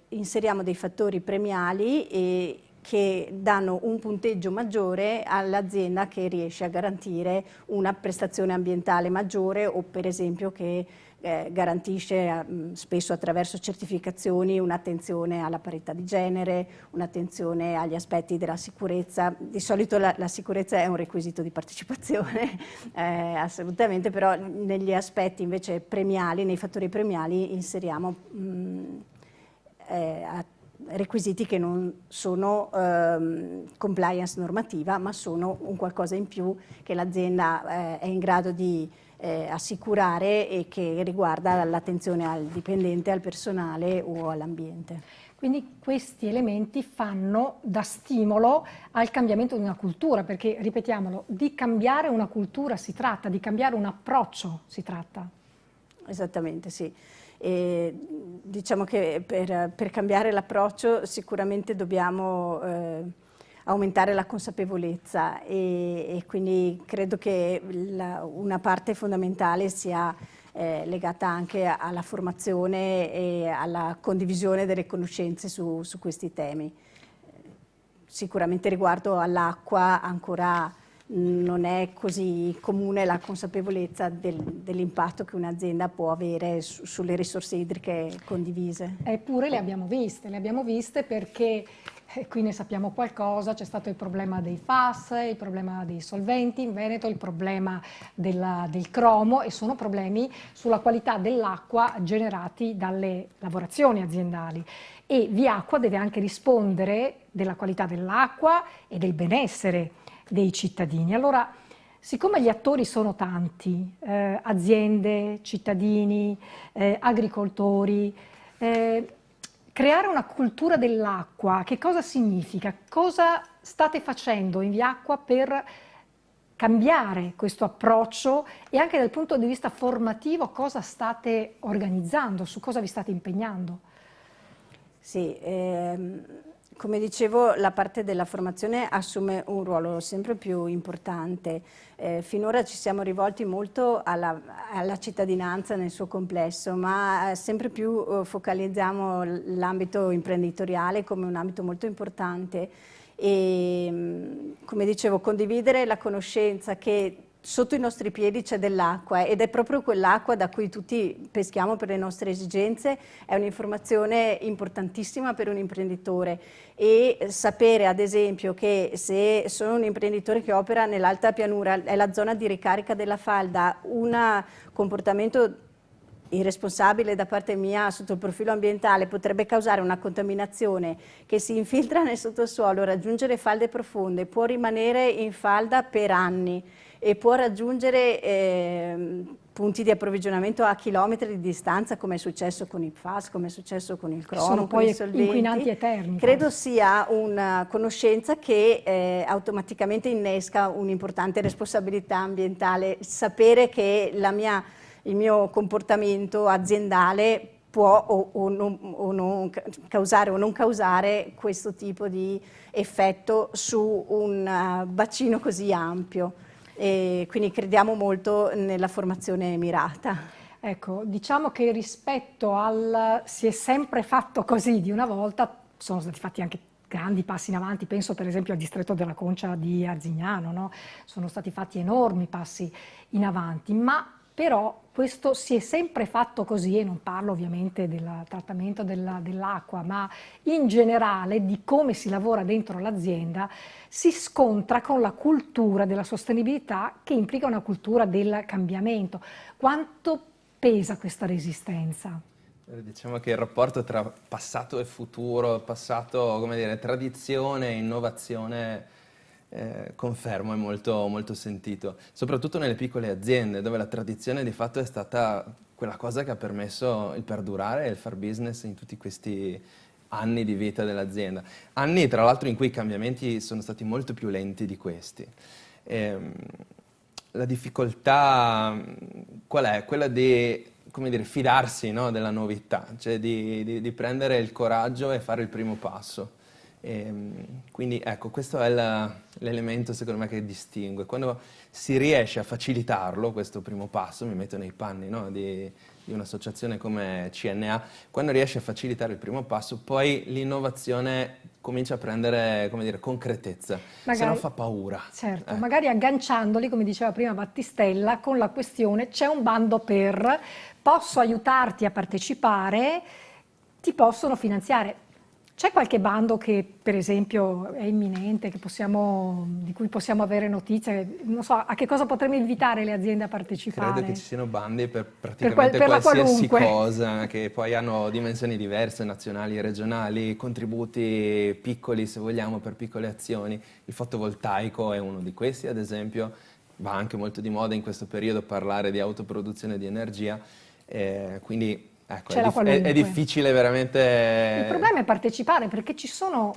inseriamo dei fattori premiali che danno un punteggio maggiore all'azienda che riesce a garantire una prestazione ambientale maggiore o per esempio che garantisce spesso attraverso certificazioni un'attenzione alla parità di genere, un'attenzione agli aspetti della sicurezza. Di solito la sicurezza è un requisito di partecipazione, assolutamente, però negli aspetti invece premiali, nei fattori premiali inseriamo requisiti che non sono compliance normativa, ma sono un qualcosa in più che l'azienda è in grado di assicurare e che riguarda l'attenzione al dipendente, al personale o all'ambiente. Quindi questi elementi fanno da stimolo al cambiamento di una cultura, perché, ripetiamolo, di cambiare una cultura si tratta, di cambiare un approccio si tratta. Esattamente, sì. E diciamo che per cambiare l'approccio sicuramente dobbiamo aumentare la consapevolezza e quindi credo che una parte fondamentale sia legata anche alla formazione e alla condivisione delle conoscenze su questi temi. Sicuramente riguardo all'acqua ancora non è così comune la consapevolezza dell'impatto che un'azienda può avere sulle risorse idriche condivise. Eppure le abbiamo viste perché qui ne sappiamo qualcosa, c'è stato il problema dei FAS, il problema dei solventi in Veneto, il problema del cromo e sono problemi sulla qualità dell'acqua generati dalle lavorazioni aziendali. E Viacqua deve anche rispondere della qualità dell'acqua e del benessere dei cittadini. Allora, siccome gli attori sono tanti, aziende, cittadini, agricoltori, creare una cultura dell'acqua, che cosa significa? Cosa state facendo in Viacqua per cambiare questo approccio e anche dal punto di vista formativo cosa state organizzando, su cosa vi state impegnando? Sì, come dicevo, la parte della formazione assume un ruolo sempre più importante. Finora ci siamo rivolti molto alla cittadinanza nel suo complesso, ma sempre più focalizziamo l'ambito imprenditoriale come un ambito molto importante e, come dicevo, condividere la conoscenza che sotto i nostri piedi c'è dell'acqua ed è proprio quell'acqua da cui tutti peschiamo per le nostre esigenze, è un'informazione importantissima per un imprenditore e sapere ad esempio che se sono un imprenditore che opera nell'alta pianura, è la zona di ricarica della falda, un comportamento irresponsabile da parte mia sotto il profilo ambientale potrebbe causare una contaminazione che si infiltra nel sottosuolo, raggiungere falde profonde, può rimanere in falda per anni e può raggiungere punti di approvvigionamento a chilometri di distanza, come è successo con il PFAS, come è successo con il cromo, sono con i poi solventi. inquinanti eterni. Credo sia una conoscenza che automaticamente innesca un'importante responsabilità ambientale, sapere che il mio comportamento aziendale può o non causare o non causare questo tipo di effetto su un bacino così ampio. E quindi crediamo molto nella formazione mirata. Ecco, diciamo che rispetto al si è sempre fatto così di una volta, sono stati fatti anche grandi passi in avanti, penso per esempio al distretto della Concia di Arzignano, no? Sono stati fatti enormi passi in avanti, ma però questo si è sempre fatto così, e non parlo ovviamente del trattamento dell'acqua, ma in generale di come si lavora dentro l'azienda, si scontra con la cultura della sostenibilità che implica una cultura del cambiamento. Quanto pesa questa resistenza? Diciamo che il rapporto tra passato e futuro, passato, come dire, tradizione e innovazione, confermo, è molto, molto sentito, soprattutto nelle piccole aziende, dove la tradizione di fatto è stata quella cosa che ha permesso il perdurare e il far business in tutti questi anni di vita dell'azienda. Anni, tra l'altro, in cui i cambiamenti sono stati molto più lenti di questi. La difficoltà qual è? Quella di, come dire, fidarsi, no, della novità, cioè di prendere il coraggio e fare il primo passo. Quindi ecco, questo è l'elemento secondo me che distingue. Quando si riesce a facilitarlo, questo primo passo, mi metto nei panni, no, di un'associazione come CNA, quando riesce a facilitare il primo passo, poi l'innovazione comincia a prendere, come dire, concretezza, se no fa paura. Certo, magari agganciandoli, come diceva prima Battistella, con la questione c'è un bando per, posso aiutarti a partecipare, ti possono finanziare. C'è qualche bando che per esempio è imminente, di cui possiamo avere notizie? Non so, a che cosa potremmo invitare le aziende a partecipare? Credo che ci siano bandi per praticamente qualsiasi cosa, che poi hanno dimensioni diverse, nazionali e regionali, contributi piccoli se vogliamo per piccole azioni. Il fotovoltaico è uno di questi, ad esempio. Va anche molto di moda in questo periodo parlare di autoproduzione di energia, quindi ecco, è difficile veramente. Il problema è partecipare, perché ci sono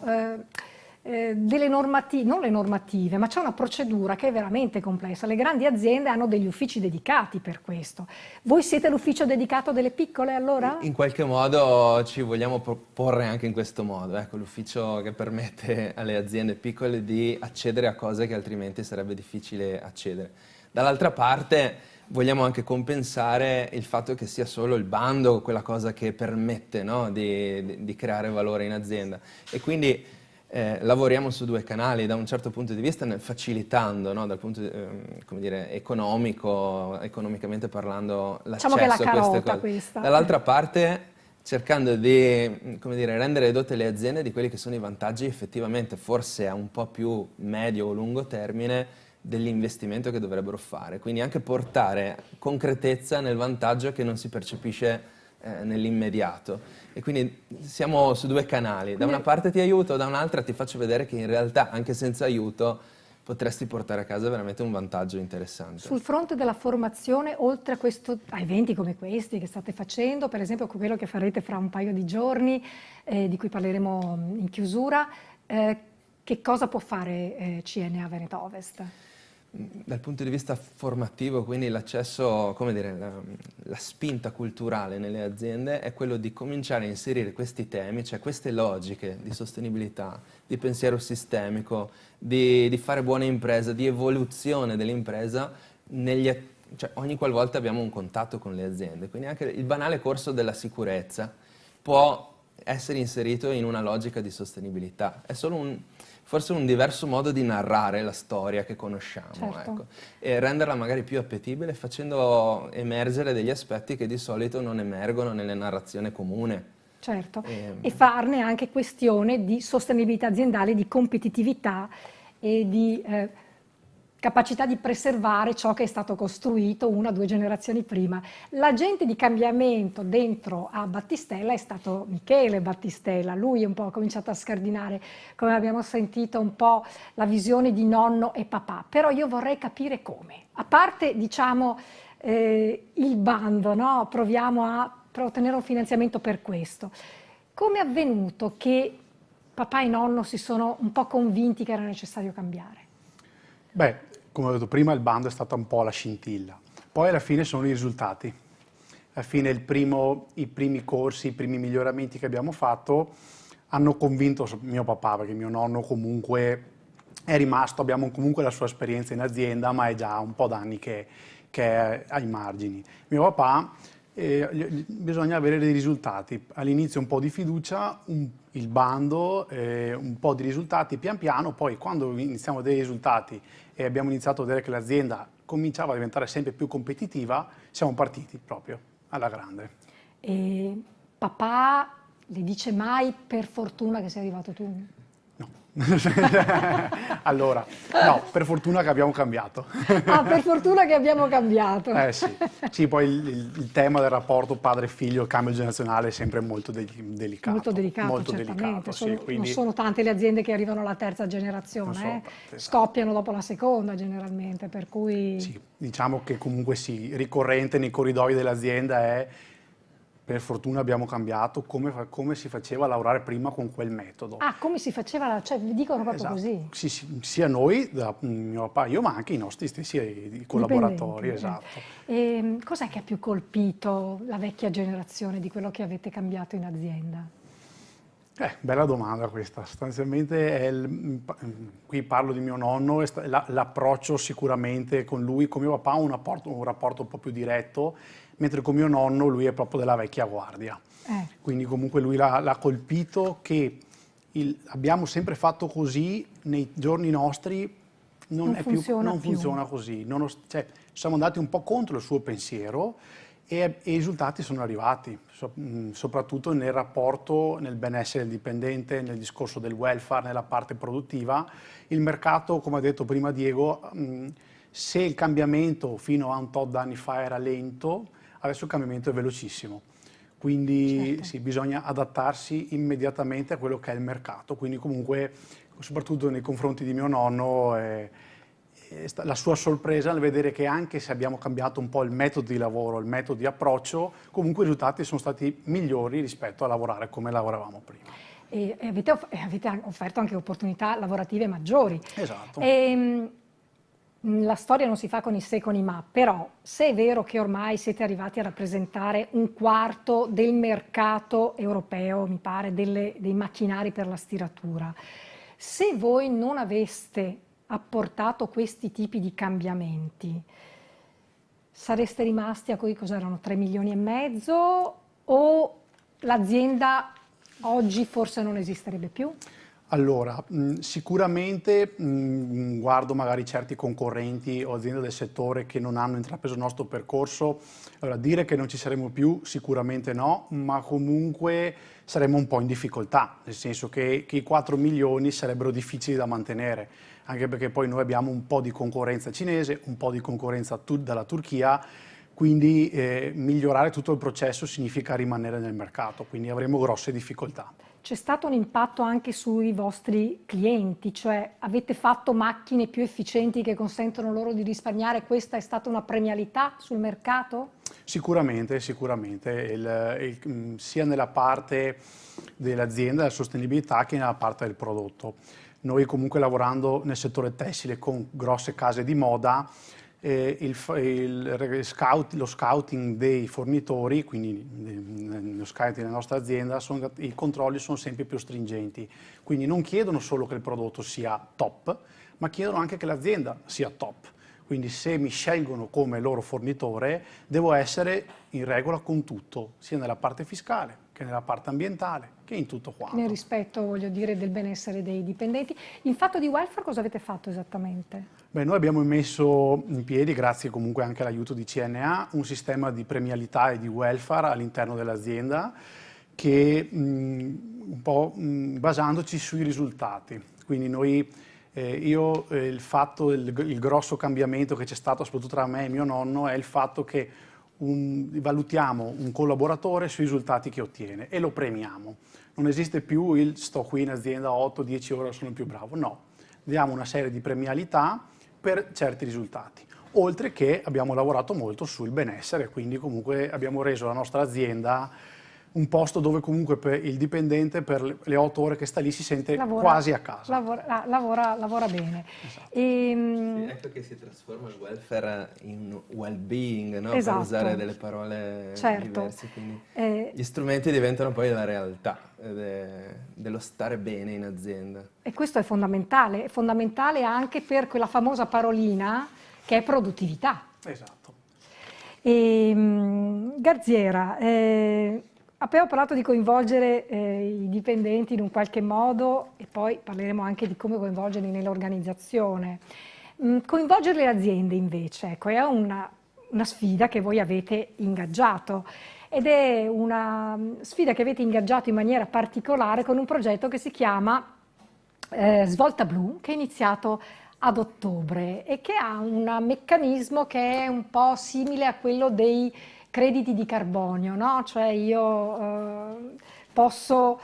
delle normative, non le normative, ma c'è una procedura che è veramente complessa. Le grandi aziende hanno degli uffici dedicati per questo. Voi siete l'ufficio dedicato delle piccole allora? In qualche modo ci vogliamo proporre anche in questo modo, ecco, l'ufficio che permette alle aziende piccole di accedere a cose che altrimenti sarebbe difficile accedere. Dall'altra parte vogliamo anche compensare il fatto che sia solo il bando quella cosa che permette, no, di creare valore in azienda, e quindi lavoriamo su due canali da un certo punto di vista, facilitando, no, dal punto come dire, economicamente parlando, l'accesso diciamo che la a queste carota cose. questa. Dall'altra parte cercando di, come dire, rendere edotte le aziende di quelli che sono i vantaggi effettivamente, forse a un po' più medio o lungo termine, dell'investimento che dovrebbero fare, quindi anche portare concretezza nel vantaggio che non si percepisce nell'immediato, e quindi siamo su due canali, da una parte ti aiuto, da un'altra ti faccio vedere che in realtà anche senza aiuto potresti portare a casa veramente un vantaggio interessante. Sul fronte della formazione, oltre a eventi come questi che state facendo, per esempio quello che farete fra un paio di giorni, di cui parleremo in chiusura, che cosa può fare CNA Veneto Ovest? Dal punto di vista formativo, quindi l'accesso, come dire, la spinta culturale nelle aziende è quello di cominciare a inserire questi temi, cioè queste logiche di sostenibilità, di pensiero sistemico, di fare buona impresa, di evoluzione dell'impresa cioè ogni qualvolta abbiamo un contatto con le aziende. Quindi anche il banale corso della sicurezza può essere inserito in una logica di sostenibilità. È solo forse un diverso modo di narrare la storia che conosciamo, certo. Ecco, e renderla magari più appetibile, facendo emergere degli aspetti che di solito non emergono nelle narrazioni comune. Certo, e farne anche questione di sostenibilità aziendale, di competitività e di capacità di preservare ciò che è stato costruito 1 o 2 generazioni prima. L'agente di cambiamento dentro a Battistella è stato Michele Battistella, lui un po' ha cominciato a scardinare, come abbiamo sentito, un po' la visione di nonno e papà, però io vorrei capire come. A parte, diciamo, il bando, no? Proviamo per ottenere un finanziamento per questo. Come è avvenuto che papà e nonno si sono un po' convinti che era necessario cambiare? Beh, come ho detto prima, il bando è stata un po' la scintilla. Poi alla fine sono i risultati. Alla fine i primi corsi, i primi miglioramenti che abbiamo fatto hanno convinto mio papà, perché mio nonno comunque è rimasto, abbiamo comunque la sua esperienza in azienda, ma è già un po' d'anni che è ai margini. Mio papà, bisogna avere dei risultati. All'inizio un po' di fiducia, il bando, un po' di risultati pian piano, poi quando iniziamo a vedere i risultati e abbiamo iniziato a vedere che l'azienda cominciava a diventare sempre più competitiva, siamo partiti proprio alla grande. E papà le dice mai per fortuna che sei arrivato tu? No. Allora, no, per fortuna che abbiamo cambiato. Ah, per fortuna che abbiamo cambiato. Sì. Sì, poi il tema del rapporto padre-figlio, il cambio generazionale è sempre molto delicato. Molto delicato, molto certamente. delicato, sì, quindi Non sono tante le aziende che arrivano alla terza non generazione, sono tante, esatto. Scoppiano dopo la seconda generalmente, per cui... sì, diciamo che comunque sì, ricorrente nei corridoi dell'azienda è, per fortuna abbiamo cambiato come si faceva a lavorare prima con quel metodo. Ah, come si faceva, cioè vi dicono proprio Esatto. così? Sì, sì, sia noi, mio papà e io, ma anche i nostri stessi collaboratori. Dipendenti, Esatto. E cos'è che ha più colpito la vecchia generazione di quello che avete cambiato in azienda? Bella domanda questa. Sostanzialmente qui parlo di mio nonno, l'approccio sicuramente con lui, con mio papà un rapporto un po' più diretto, mentre con mio nonno lui è proprio della vecchia guardia. Quindi comunque lui l'ha colpito che abbiamo sempre fatto così, nei giorni nostri non funziona così. Cioè, siamo andati un po' contro il suo pensiero e i risultati sono arrivati, soprattutto nel rapporto, nel benessere del dipendente, nel discorso del welfare, nella parte produttiva. Il mercato, come ha detto prima Diego, se il cambiamento fino a un tot d'anni fa era lento, adesso il cambiamento è velocissimo. Quindi certo. sì, bisogna adattarsi immediatamente a quello che è il mercato. Quindi comunque, soprattutto nei confronti di mio nonno, la sua sorpresa nel vedere che anche se abbiamo cambiato un po' il metodo di lavoro, il metodo di approccio, comunque i risultati sono stati migliori rispetto a lavorare come lavoravamo prima. E avete offerto anche opportunità lavorative maggiori. Esatto. La storia non si fa con i se e con i ma, però se è vero che ormai siete arrivati a rappresentare un quarto del mercato europeo, mi pare, dei macchinari per la stiratura, se voi non aveste apportato questi tipi di cambiamenti, sareste rimasti a cos'erano 3 milioni e mezzo o l'azienda oggi forse non esisterebbe più? Allora, sicuramente guardo magari certi concorrenti o aziende del settore che non hanno intrapreso il nostro percorso. Allora, dire che non ci saremo più sicuramente no, ma comunque saremmo un po' in difficoltà, nel senso che i 4 milioni sarebbero difficili da mantenere, anche perché poi noi abbiamo un po' di concorrenza cinese, un po' di concorrenza dalla Turchia, quindi migliorare tutto il processo significa rimanere nel mercato, quindi avremo grosse difficoltà. C'è stato un impatto anche sui vostri clienti, cioè avete fatto macchine più efficienti che consentono loro di risparmiare? Questa è stata una premialità sul mercato? Sicuramente, sia nella parte dell'azienda, della sostenibilità, che nella parte del prodotto. Noi comunque lavorando nel settore tessile con grosse case di moda, lo scouting dei fornitori, quindi lo scouting della nostra azienda, i controlli sono sempre più stringenti. Quindi non chiedono solo che il prodotto sia top, ma chiedono anche che l'azienda sia top. Quindi se mi scelgono come loro fornitore, devo essere in regola con tutto, sia nella parte fiscale, che nella parte ambientale, che in tutto quanto. Nel rispetto, voglio dire, del benessere dei dipendenti. In fatto di welfare cosa avete fatto esattamente? Beh, noi abbiamo messo in piedi, grazie comunque anche all'aiuto di CNA, un sistema di premialità e di welfare all'interno dell'azienda che un po' basandoci sui risultati. Quindi noi, il grosso cambiamento che c'è stato soprattutto tra me e mio nonno è il fatto che valutiamo un collaboratore sui risultati che ottiene e lo premiamo. Non esiste più il sto qui in azienda 8-10 ore, sono il più bravo, no. Diamo una serie di premialità per certi risultati. Oltre che abbiamo lavorato molto sul benessere, quindi comunque abbiamo reso la nostra azienda un posto dove comunque per il dipendente per le 8 ore che sta lì si sente quasi a casa. Lavora bene. Esatto. Ecco che si trasforma il welfare in well-being, no? Esatto. Per usare delle parole diverse. Quindi gli strumenti diventano poi la realtà dello stare bene in azienda. E questo è fondamentale anche per quella famosa parolina che è produttività. Esatto. Garziera, abbiamo parlato di coinvolgere i dipendenti in un qualche modo e poi parleremo anche di come coinvolgerli nell'organizzazione. Coinvolgere le aziende invece, ecco, è una sfida che voi avete ingaggiato ed è una sfida che avete ingaggiato in maniera particolare con un progetto che si chiama Svolta Blu, che è iniziato ad ottobre e che ha un meccanismo che è un po' simile a quello dei crediti di carbonio, no? Cioè io posso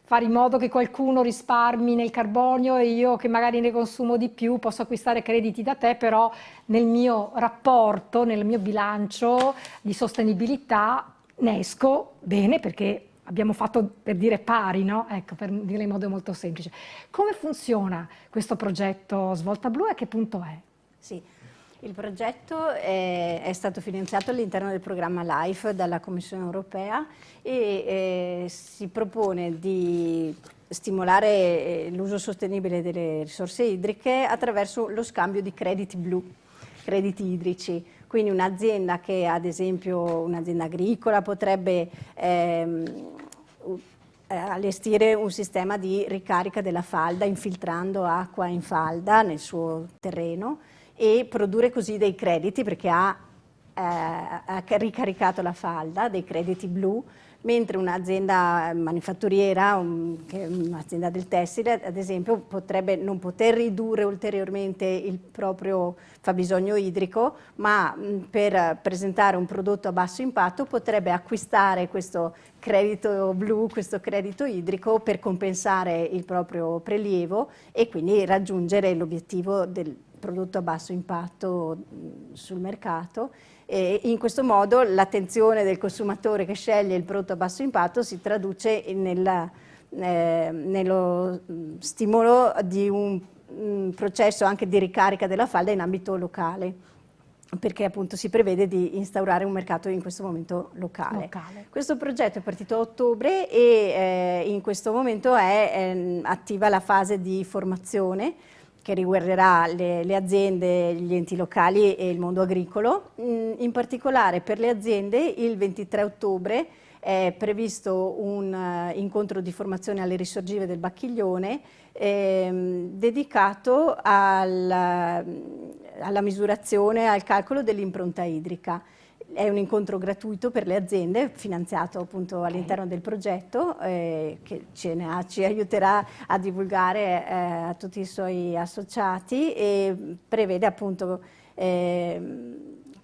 fare in modo che qualcuno risparmi nel carbonio e io che magari ne consumo di più posso acquistare crediti da te, però nel mio rapporto, nel mio bilancio di sostenibilità ne esco bene perché abbiamo fatto, per dire, pari, no? Ecco, per dire in modo molto semplice. Come funziona questo progetto Svolta Blu e a che punto è? Sì, il progetto è stato finanziato all'interno del programma LIFE dalla Commissione europea e si propone di stimolare l'uso sostenibile delle risorse idriche attraverso lo scambio di crediti blu, crediti idrici. Quindi un'azienda che, ad esempio, un'azienda agricola potrebbe allestire un sistema di ricarica della falda infiltrando acqua in falda nel suo terreno e produrre così dei crediti perché ha ricaricato la falda, dei crediti blu, mentre un'azienda manifatturiera, un'azienda del tessile, ad esempio, potrebbe non poter ridurre ulteriormente il proprio fabbisogno idrico, ma per presentare un prodotto a basso impatto potrebbe acquistare questo credito blu, questo credito idrico per compensare il proprio prelievo e quindi raggiungere l'obiettivo del prodotto a basso impatto sul mercato. E in questo modo l'attenzione del consumatore che sceglie il prodotto a basso impatto si traduce nello stimolo di un processo anche di ricarica della falda in ambito locale, perché appunto si prevede di instaurare un mercato in questo momento locale. Questo progetto è partito a ottobre e in questo momento è attiva la fase di formazione che riguarderà le aziende, gli enti locali e il mondo agricolo. In particolare per le aziende il 23 ottobre è previsto un incontro di formazione alle risorgive del Bacchiglione dedicato alla misurazione e al calcolo dell'impronta idrica. È un incontro gratuito per le aziende, finanziato appunto all'interno del progetto, che CNA ci aiuterà a divulgare a tutti i suoi associati e prevede appunto che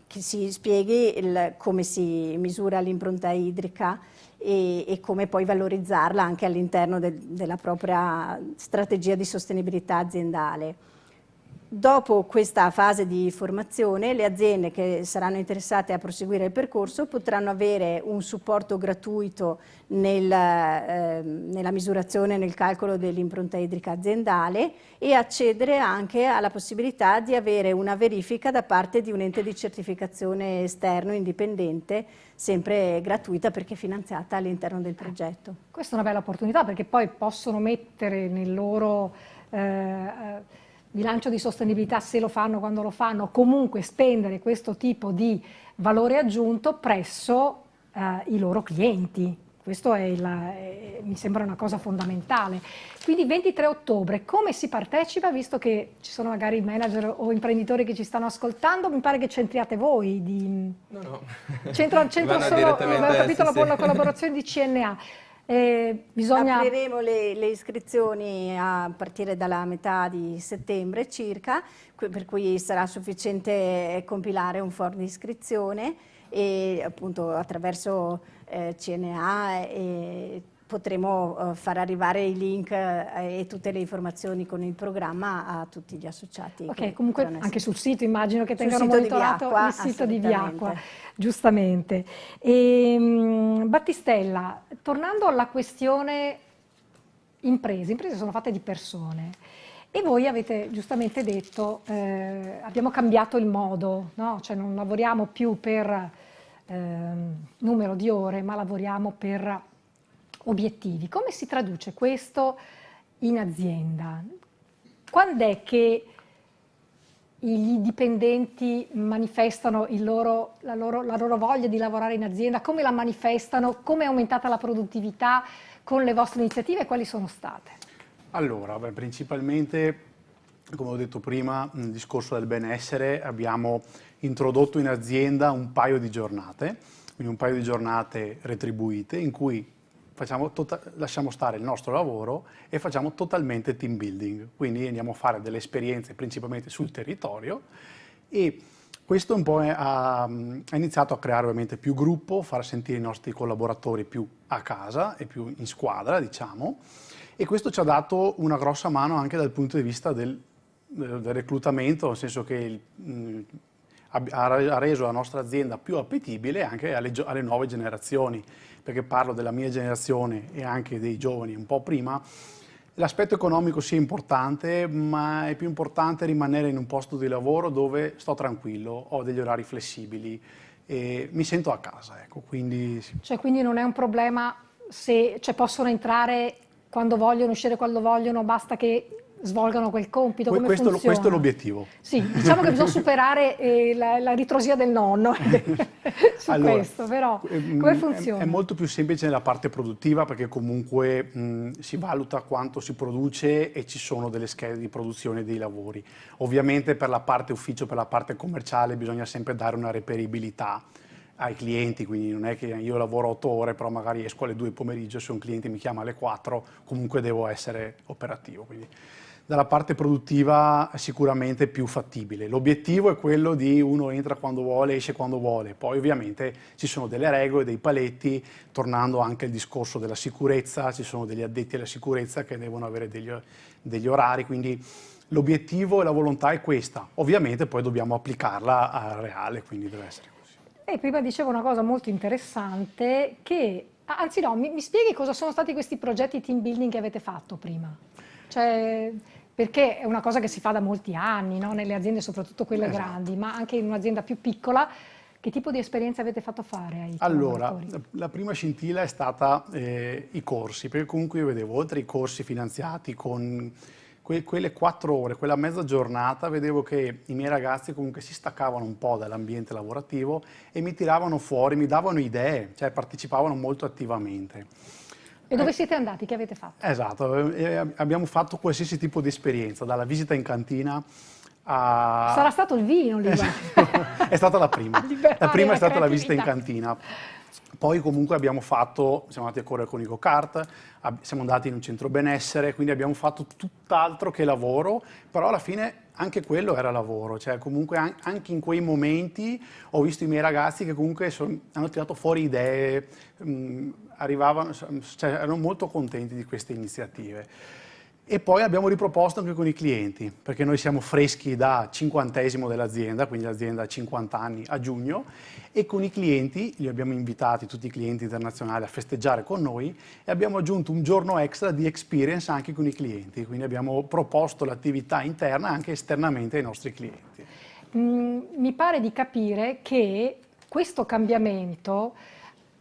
si spieghi come si misura l'impronta idrica e come poi valorizzarla anche all'interno della propria strategia di sostenibilità aziendale. Dopo questa fase di formazione, le aziende che saranno interessate a proseguire il percorso potranno avere un supporto gratuito nella misurazione e nel calcolo dell'impronta idrica aziendale e accedere anche alla possibilità di avere una verifica da parte di un ente di certificazione esterno indipendente, sempre gratuita perché finanziata all'interno del progetto. Questa è una bella opportunità perché poi possono mettere nel loro bilancio di sostenibilità, se lo fanno, quando lo fanno, comunque spendere questo tipo di valore aggiunto presso i loro clienti. Questo mi sembra una cosa fondamentale. Quindi 23 ottobre, come si partecipa, visto che ci sono magari manager o imprenditori che ci stanno ascoltando? Mi pare che c'entriate voi. No. C'entra solo, avevo capito, la collaborazione di CNA. Apriremo le iscrizioni a partire dalla metà di settembre circa, per cui sarà sufficiente compilare un form di iscrizione e appunto attraverso CNA potremo far arrivare i link e tutte le informazioni con il programma a tutti gli associati. Ok, comunque anche sul sito immagino che tengano monitorato il sito di Viacqua, giustamente. Battistella, tornando alla questione imprese sono fatte di persone e voi avete giustamente detto abbiamo cambiato il modo, no? Cioè non lavoriamo più per numero di ore, ma lavoriamo per obiettivi. Come si traduce questo in azienda? Quando è che i dipendenti manifestano la loro voglia di lavorare in azienda? Come la manifestano? Come è aumentata la produttività con le vostre iniziative e quali sono state? Allora, principalmente, come ho detto prima, nel discorso del benessere abbiamo introdotto in azienda un paio di giornate, quindi un paio di giornate retribuite in cui lasciamo stare il nostro lavoro e facciamo totalmente team building, quindi andiamo a fare delle esperienze principalmente sul territorio e questo un po' ha iniziato a creare ovviamente più gruppo, far sentire i nostri collaboratori più a casa e più in squadra, diciamo, e questo ci ha dato una grossa mano anche dal punto di vista del reclutamento, nel senso che ha reso la nostra azienda più appetibile anche alle nuove generazioni, perché parlo della mia generazione e anche dei giovani un po' prima. L'aspetto economico sì è importante, ma è più importante rimanere in un posto di lavoro dove sto tranquillo, ho degli orari flessibili e mi sento a casa, ecco, quindi... Sì. Cioè, quindi non è un problema se possono entrare quando vogliono, uscire quando vogliono, basta che svolgano quel compito, come funziona? Questo è l'obiettivo. Sì, diciamo che bisogna superare la ritrosia del nonno su allora, questo, però come funziona? È molto più semplice nella parte produttiva perché comunque si valuta quanto si produce e ci sono delle schede di produzione dei lavori. Ovviamente per la parte ufficio, per la parte commerciale bisogna sempre dare una reperibilità ai clienti, quindi non è che io lavoro 8 ore però magari esco alle 2 del pomeriggio, se un cliente mi chiama alle 4 comunque devo essere operativo. Quindi dalla parte produttiva sicuramente più fattibile. L'obiettivo è quello di uno entra quando vuole, esce quando vuole, poi ovviamente ci sono delle regole, dei paletti, tornando anche al discorso della sicurezza, ci sono degli addetti alla sicurezza che devono avere degli orari, quindi l'obiettivo e la volontà è questa, ovviamente poi dobbiamo applicarla al reale, quindi deve essere così. E prima dicevo una cosa molto interessante che, anzi no, mi spieghi cosa sono stati questi progetti team building che avete fatto prima? Cioè, perché è una cosa che si fa da molti anni, no? Nelle aziende, soprattutto quelle grandi, ma anche in un'azienda più piccola, che tipo di esperienze avete fatto fare ai collaboratori? Allora, la prima scintilla è stata i corsi, perché comunque io vedevo, oltre ai corsi finanziati con quelle 4 ore, quella mezza giornata, vedevo che i miei ragazzi comunque si staccavano un po' dall'ambiente lavorativo e mi tiravano fuori, mi davano idee, cioè partecipavano molto attivamente. E dove siete andati? Che avete fatto? Esatto, abbiamo fatto qualsiasi tipo di esperienza, dalla visita in cantina a... Sarà stato il vino lì. È stata la prima. La prima è stata la visita in cantina. Poi comunque siamo andati a correre con i go-kart, siamo andati in un centro benessere, quindi abbiamo fatto tutt'altro che lavoro, però alla fine anche quello era lavoro, cioè comunque anche in quei momenti ho visto i miei ragazzi che comunque hanno tirato fuori idee, erano molto contenti di queste iniziative. E poi abbiamo riproposto anche con i clienti, perché noi siamo freschi da 50° dell'azienda, quindi l'azienda ha 50 anni a giugno, e con i clienti, li abbiamo invitati, tutti i clienti internazionali, a festeggiare con noi e abbiamo aggiunto un giorno extra di experience anche con i clienti, quindi abbiamo proposto l'attività interna anche esternamente ai nostri clienti. Mi pare di capire che questo cambiamento,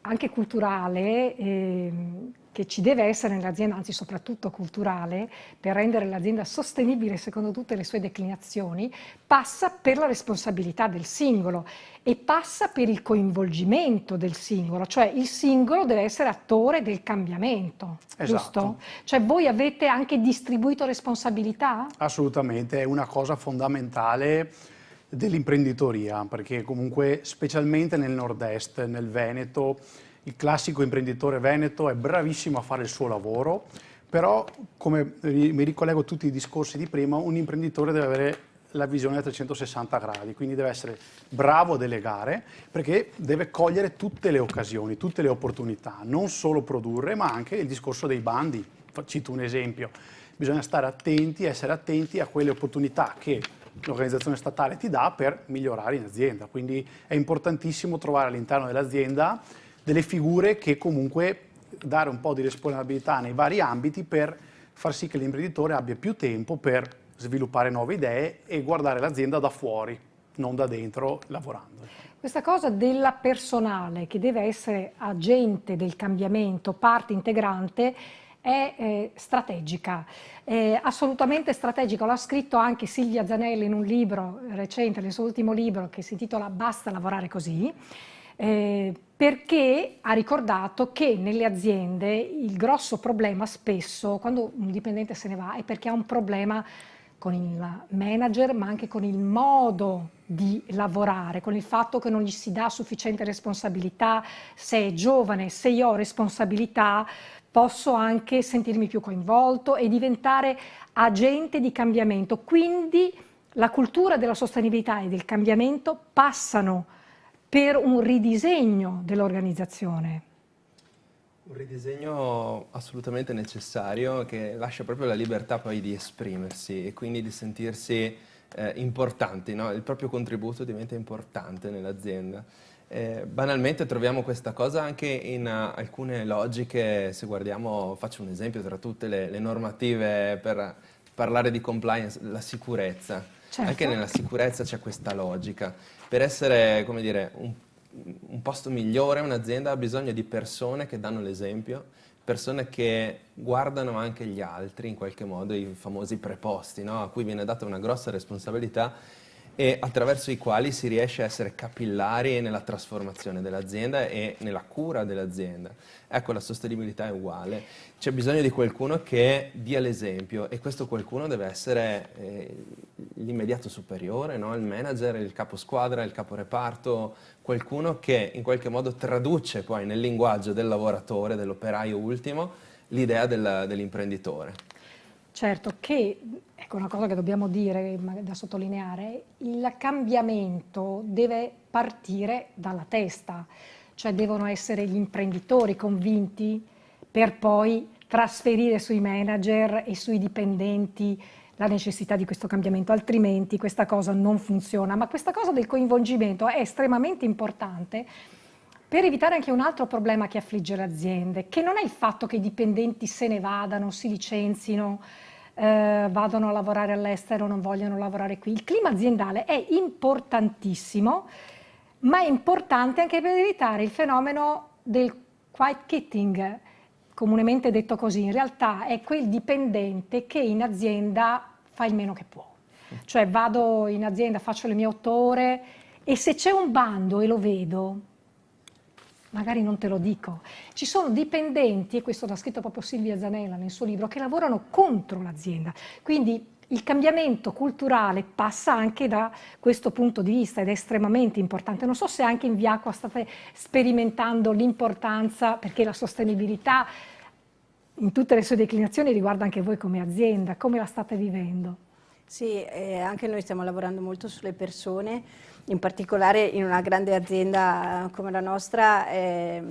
anche culturale, che ci deve essere nell'azienda, anzi soprattutto culturale, per rendere l'azienda sostenibile secondo tutte le sue declinazioni, passa per la responsabilità del singolo e passa per il coinvolgimento del singolo, cioè il singolo deve essere attore del cambiamento, esatto. Giusto? Cioè voi avete anche distribuito responsabilità? Assolutamente, è una cosa fondamentale dell'imprenditoria, perché comunque specialmente nel nord-est, nel Veneto, il classico imprenditore veneto è bravissimo a fare il suo lavoro, però come mi ricollego a tutti i discorsi di prima, un imprenditore deve avere la visione a 360 gradi, quindi deve essere bravo a delegare perché deve cogliere tutte le occasioni, tutte le opportunità, non solo produrre ma anche il discorso dei bandi. Cito un esempio, bisogna stare attenti, essere attenti a quelle opportunità che l'organizzazione statale ti dà per migliorare in azienda, quindi è importantissimo trovare all'interno dell'azienda delle figure che comunque dare un po' di responsabilità nei vari ambiti per far sì che l'imprenditore abbia più tempo per sviluppare nuove idee e guardare l'azienda da fuori, non da dentro, lavorando. Questa cosa della personale che deve essere agente del cambiamento, parte integrante, è strategica, è assolutamente strategica. L'ha scritto anche Silvia Zanelli in un libro recente, nel suo ultimo libro, che si intitola Basta lavorare così, perché ha ricordato che nelle aziende il grosso problema spesso, quando un dipendente se ne va, è perché ha un problema con il manager, ma anche con il modo di lavorare, con il fatto che non gli si dà sufficiente responsabilità. Se è giovane, se io ho responsabilità, posso anche sentirmi più coinvolto e diventare agente di cambiamento. Quindi la cultura della sostenibilità e del cambiamento passano per un ridisegno dell'organizzazione. Un ridisegno assolutamente necessario che lascia proprio la libertà poi di esprimersi e quindi di sentirsi importanti, no? Il proprio contributo diventa importante nell'azienda. Banalmente troviamo questa cosa anche in alcune logiche, se guardiamo, faccio un esempio tra tutte le normative per parlare di compliance, la sicurezza. Certo. Anche nella sicurezza c'è questa logica. Per essere, come dire, un posto migliore, un'azienda ha bisogno di persone che danno l'esempio, persone che guardano anche gli altri, in qualche modo i famosi preposti, no? A cui viene data una grossa responsabilità e attraverso i quali si riesce a essere capillari nella trasformazione dell'azienda e nella cura dell'azienda. Ecco, la sostenibilità è uguale. C'è bisogno di qualcuno che dia l'esempio e questo qualcuno deve essere l'immediato superiore, no? Il manager, il capo squadra, il capo reparto, qualcuno che in qualche modo traduce poi nel linguaggio del lavoratore, dell'operaio ultimo, l'idea dell'imprenditore. Certo che, ecco una cosa che dobbiamo dire, da sottolineare, il cambiamento deve partire dalla testa, cioè devono essere gli imprenditori convinti per poi trasferire sui manager e sui dipendenti la necessità di questo cambiamento, altrimenti questa cosa non funziona. Ma questa cosa del coinvolgimento è estremamente importante per evitare anche un altro problema che affligge le aziende, che non è il fatto che i dipendenti se ne vadano, si licenzino, vadano a lavorare all'estero, non vogliono lavorare qui. Il clima aziendale è importantissimo, ma è importante anche per evitare il fenomeno del quiet quitting, comunemente detto così. In realtà è quel dipendente che in azienda fa il meno che può. Cioè vado in azienda, faccio le mie 8 ore e se c'è un bando e lo vedo, magari non te lo dico. Ci sono dipendenti, e questo l'ha scritto proprio Silvia Zanella nel suo libro, che lavorano contro l'azienda. Quindi il cambiamento culturale passa anche da questo punto di vista ed è estremamente importante. Non so se anche in Viacqua state sperimentando l'importanza, perché la sostenibilità in tutte le sue declinazioni riguarda anche voi come azienda. Come la state vivendo? Sì, anche noi stiamo lavorando molto sulle persone. In particolare in una grande azienda come la nostra c'è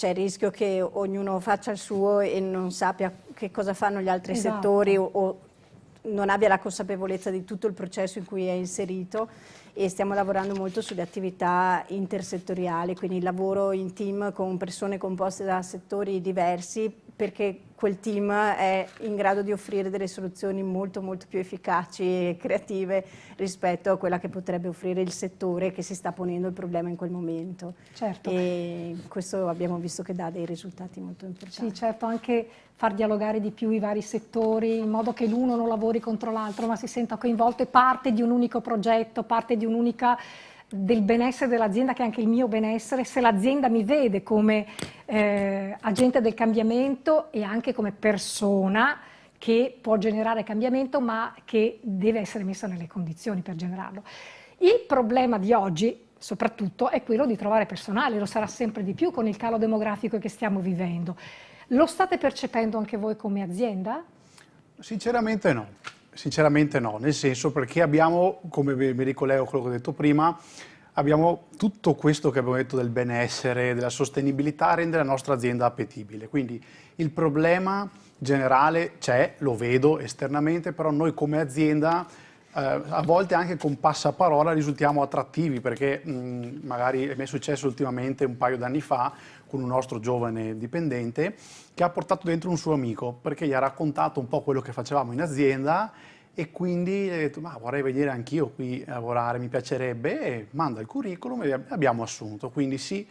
il rischio che ognuno faccia il suo e non sappia che cosa fanno gli altri settori o non abbia la consapevolezza di tutto il processo in cui è inserito e stiamo lavorando molto sulle attività intersettoriali, quindi il lavoro in team con persone composte da settori diversi perché quel team è in grado di offrire delle soluzioni molto più efficaci e creative rispetto a quella che potrebbe offrire il settore che si sta ponendo il problema in quel momento. Certo. E questo abbiamo visto che dà dei risultati molto importanti. Sì, certo, anche far dialogare di più i vari settori in modo che l'uno non lavori contro l'altro ma si senta coinvolto e parte di un unico progetto, parte di un'unica del benessere dell'azienda che è anche il mio benessere, se l'azienda mi vede come agente del cambiamento e anche come persona che può generare cambiamento ma che deve essere messa nelle condizioni per generarlo. Il problema di oggi soprattutto è quello di trovare personale, lo sarà sempre di più con il calo demografico che stiamo vivendo. Lo state percependo anche voi come azienda? Sinceramente no, nel senso perché abbiamo, come mi ricollego a quello che ho detto prima, abbiamo tutto questo che abbiamo detto del benessere, della sostenibilità, rende la nostra azienda appetibile. Quindi il problema generale c'è, lo vedo esternamente, però noi come azienda a volte anche con passaparola risultiamo attrattivi perché magari mi è successo ultimamente un paio d'anni fa con un nostro giovane dipendente che ha portato dentro un suo amico perché gli ha raccontato un po' quello che facevamo in azienda e quindi ha detto ma vorrei venire anch'io qui a lavorare, mi piacerebbe e manda il curriculum e abbiamo assunto, quindi sì,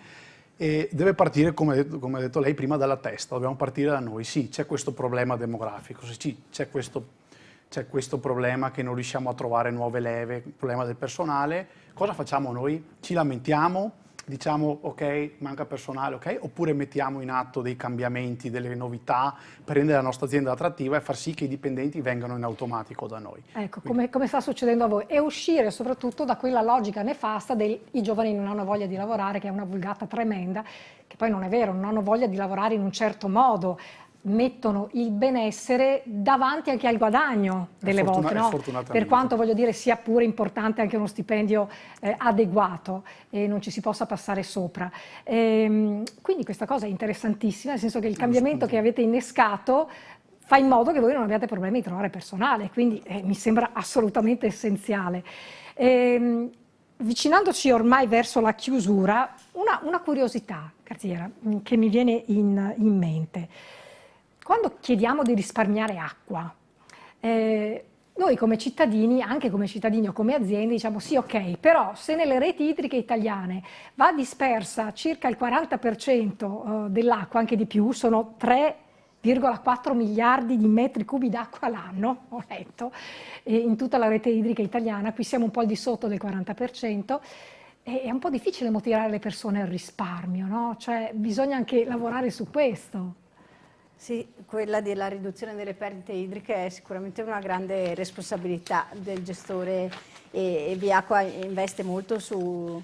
e deve partire come ha detto lei prima dalla testa, dobbiamo partire da noi, sì c'è questo problema demografico, sì c'è questo problema che non riusciamo a trovare nuove leve, il problema del personale, cosa facciamo noi? Ci lamentiamo, diciamo ok, manca personale, ok, oppure mettiamo in atto dei cambiamenti, delle novità per rendere la nostra azienda attrattiva e far sì che i dipendenti vengano in automatico da noi. Ecco, come sta succedendo a voi, e uscire soprattutto da quella logica nefasta del i giovani non hanno voglia di lavorare, che è una vulgata tremenda, che poi non è vero, non hanno voglia di lavorare in un certo modo, mettono il benessere davanti anche al guadagno delle volte, no? Per quanto, voglio dire, sia pure importante anche uno stipendio adeguato e non ci si possa passare sopra. Quindi questa cosa è interessantissima, nel senso che il cambiamento che avete innescato fa in modo che voi non abbiate problemi di trovare personale, quindi mi sembra assolutamente essenziale. Avvicinandoci ormai verso la chiusura, una curiosità, Cartiera, che mi viene in mente. Quando chiediamo di risparmiare acqua, noi come cittadini, anche come cittadini o come aziende, diciamo sì, ok, però se nelle reti idriche italiane va dispersa circa il 40% dell'acqua, anche di più, sono 3,4 miliardi di metri cubi d'acqua l'anno, ho letto, in tutta la rete idrica italiana, qui siamo un po' al di sotto del 40%, è un po' difficile motivare le persone al risparmio, no? Cioè bisogna anche lavorare su questo. Sì, quella della riduzione delle perdite idriche è sicuramente una grande responsabilità del gestore e Viacqua investe molto su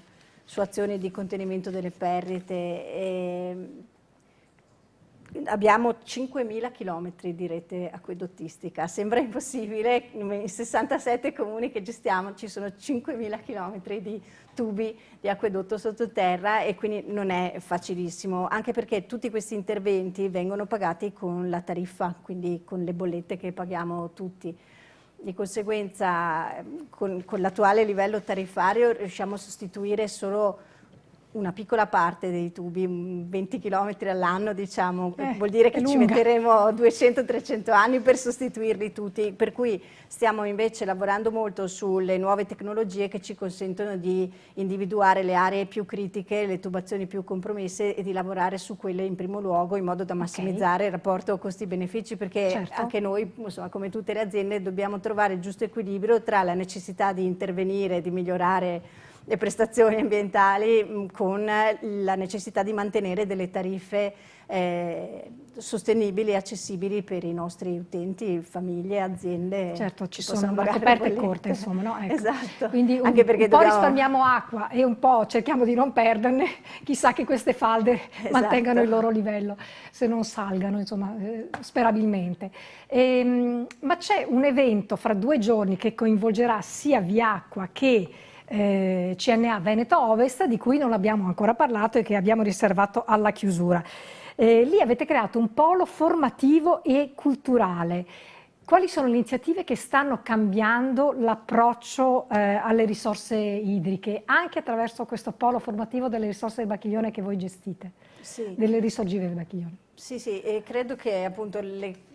azioni di contenimento delle perdite. Abbiamo 5.000 chilometri di rete acquedottistica, sembra impossibile, in 67 comuni che gestiamo ci sono 5.000 chilometri di tubi di acquedotto sottoterra e quindi non è facilissimo, anche perché tutti questi interventi vengono pagati con la tariffa, quindi con le bollette che paghiamo tutti. Di conseguenza con l'attuale livello tariffario riusciamo a sostituire solo una piccola parte dei tubi, 20 km all'anno, diciamo, vuol dire che ci metteremo 200-300 anni per sostituirli tutti, per cui stiamo invece lavorando molto sulle nuove tecnologie che ci consentono di individuare le aree più critiche, le tubazioni più compromesse e di lavorare su quelle in primo luogo in modo da massimizzare il rapporto costi-benefici, perché anche noi, insomma, come tutte le aziende, dobbiamo trovare il giusto equilibrio tra la necessità di intervenire, di migliorare le prestazioni ambientali con la necessità di mantenere delle tariffe sostenibili e accessibili per i nostri utenti, famiglie, aziende. Certo, ci sono una coperta e corta, insomma, no? Ecco. Esatto. Quindi un po' risparmiamo acqua e un po' cerchiamo di non perderne, chissà che queste falde mantengano il loro livello, se non salgano, insomma, sperabilmente. Ma c'è un evento fra 2 giorni che coinvolgerà sia Viacqua che CNA Veneto Ovest, di cui non abbiamo ancora parlato e che abbiamo riservato alla chiusura. Lì avete creato un polo formativo e culturale. Quali sono le iniziative che stanno cambiando l'approccio alle risorse idriche, anche attraverso questo polo formativo delle risorse del Bacchiglione che voi gestite, delle risorgive del Bacchiglione? Sì, e credo che appunto le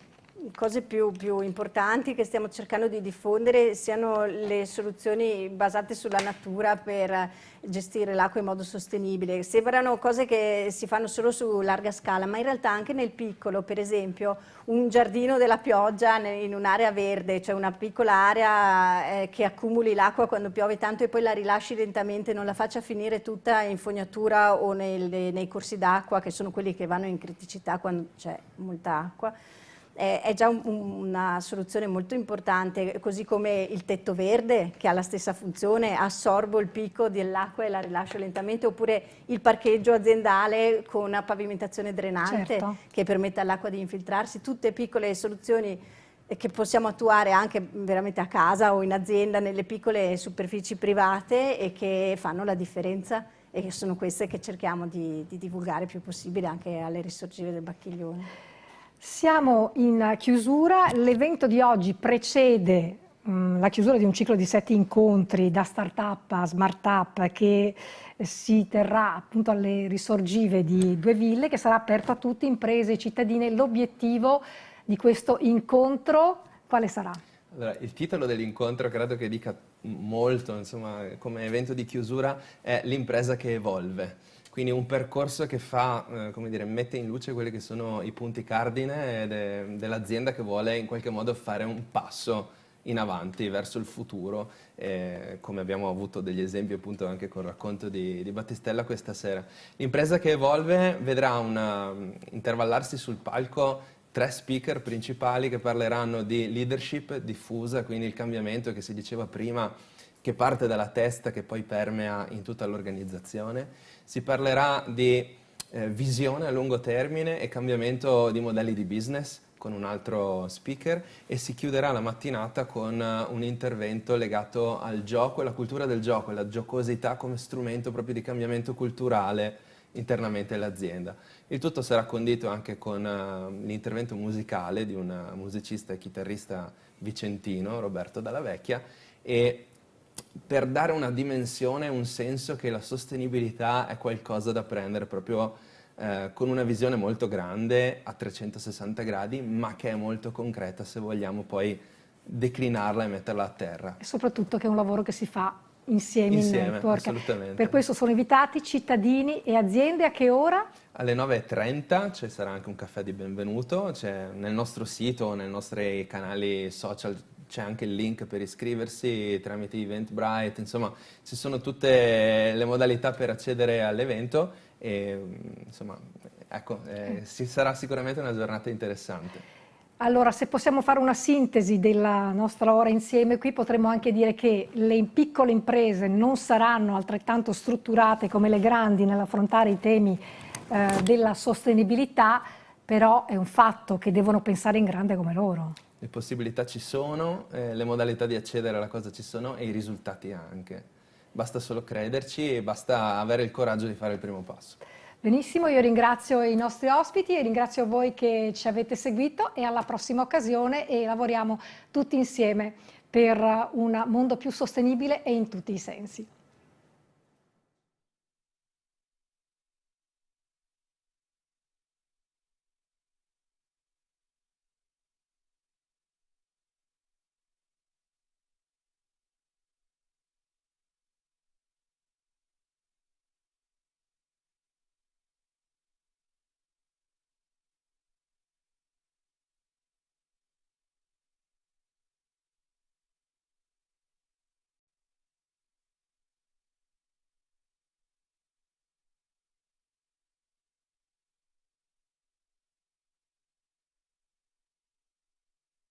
cose più importanti che stiamo cercando di diffondere siano le soluzioni basate sulla natura per gestire l'acqua in modo sostenibile. Sembrano cose che si fanno solo su larga scala, ma in realtà anche nel piccolo, per esempio un giardino della pioggia in un'area verde, cioè una piccola area che accumuli l'acqua quando piove tanto e poi la rilasci lentamente, non la faccia finire tutta in fognatura o nei corsi d'acqua, che sono quelli che vanno in criticità quando c'è molta acqua. È già una soluzione molto importante, così come il tetto verde che ha la stessa funzione, assorbo il picco dell'acqua e la rilascio lentamente, oppure il parcheggio aziendale con una pavimentazione drenante che permette all'acqua di infiltrarsi, tutte piccole soluzioni che possiamo attuare anche veramente a casa o in azienda, nelle piccole superfici private e che fanno la differenza, e sono queste che cerchiamo di divulgare il più possibile anche alle risorgive del Bacchiglione. Siamo in chiusura, l'evento di oggi precede la chiusura di un ciclo di 7 incontri da start-up a smart-up che si terrà appunto alle risorgive di Due Ville, che sarà aperto a tutte, imprese e cittadine. L'obiettivo di questo incontro quale sarà? Allora, il titolo dell'incontro credo che dica molto, insomma, come evento di chiusura è l'impresa che evolve. Quindi un percorso che fa, come dire, mette in luce quelli che sono i punti cardine dell'azienda che vuole in qualche modo fare un passo in avanti, verso il futuro, come abbiamo avuto degli esempi appunto anche con il racconto di Battistella questa sera. L'impresa che evolve vedrà intervallarsi sul palco 3 speaker principali che parleranno di leadership diffusa, quindi il cambiamento che si diceva prima, che parte dalla testa, che poi permea in tutta l'organizzazione. Si parlerà di visione a lungo termine e cambiamento di modelli di business con un altro speaker, e si chiuderà la mattinata con un intervento legato al gioco e alla cultura del gioco, e la giocosità come strumento proprio di cambiamento culturale internamente all'azienda. Il tutto sarà condito anche con l'intervento musicale di un musicista e chitarrista vicentino, Roberto Dalla Vecchia, e per dare una dimensione, un senso che la sostenibilità è qualcosa da prendere proprio con una visione molto grande a 360 gradi, ma che è molto concreta se vogliamo poi declinarla e metterla a terra. E soprattutto che è un lavoro che si fa insieme in network. Assolutamente. Per questo sono invitati cittadini e aziende. A che ora? Alle 9:30 ci sarà anche un caffè di benvenuto, c'è nel nostro sito, nei nostri canali social, c'è anche il link per iscriversi tramite Eventbrite, insomma ci sono tutte le modalità per accedere all'evento e insomma ecco, sarà sicuramente una giornata interessante. Allora, se possiamo fare una sintesi della nostra ora insieme qui, potremmo anche dire che le piccole imprese non saranno altrettanto strutturate come le grandi nell'affrontare i temi della sostenibilità, però è un fatto che devono pensare in grande come loro. Le possibilità ci sono, le modalità di accedere alla cosa ci sono e i risultati anche. Basta solo crederci e basta avere il coraggio di fare il primo passo. Benissimo, io ringrazio i nostri ospiti e ringrazio voi che ci avete seguito, e alla prossima occasione, e lavoriamo tutti insieme per un mondo più sostenibile e in tutti i sensi.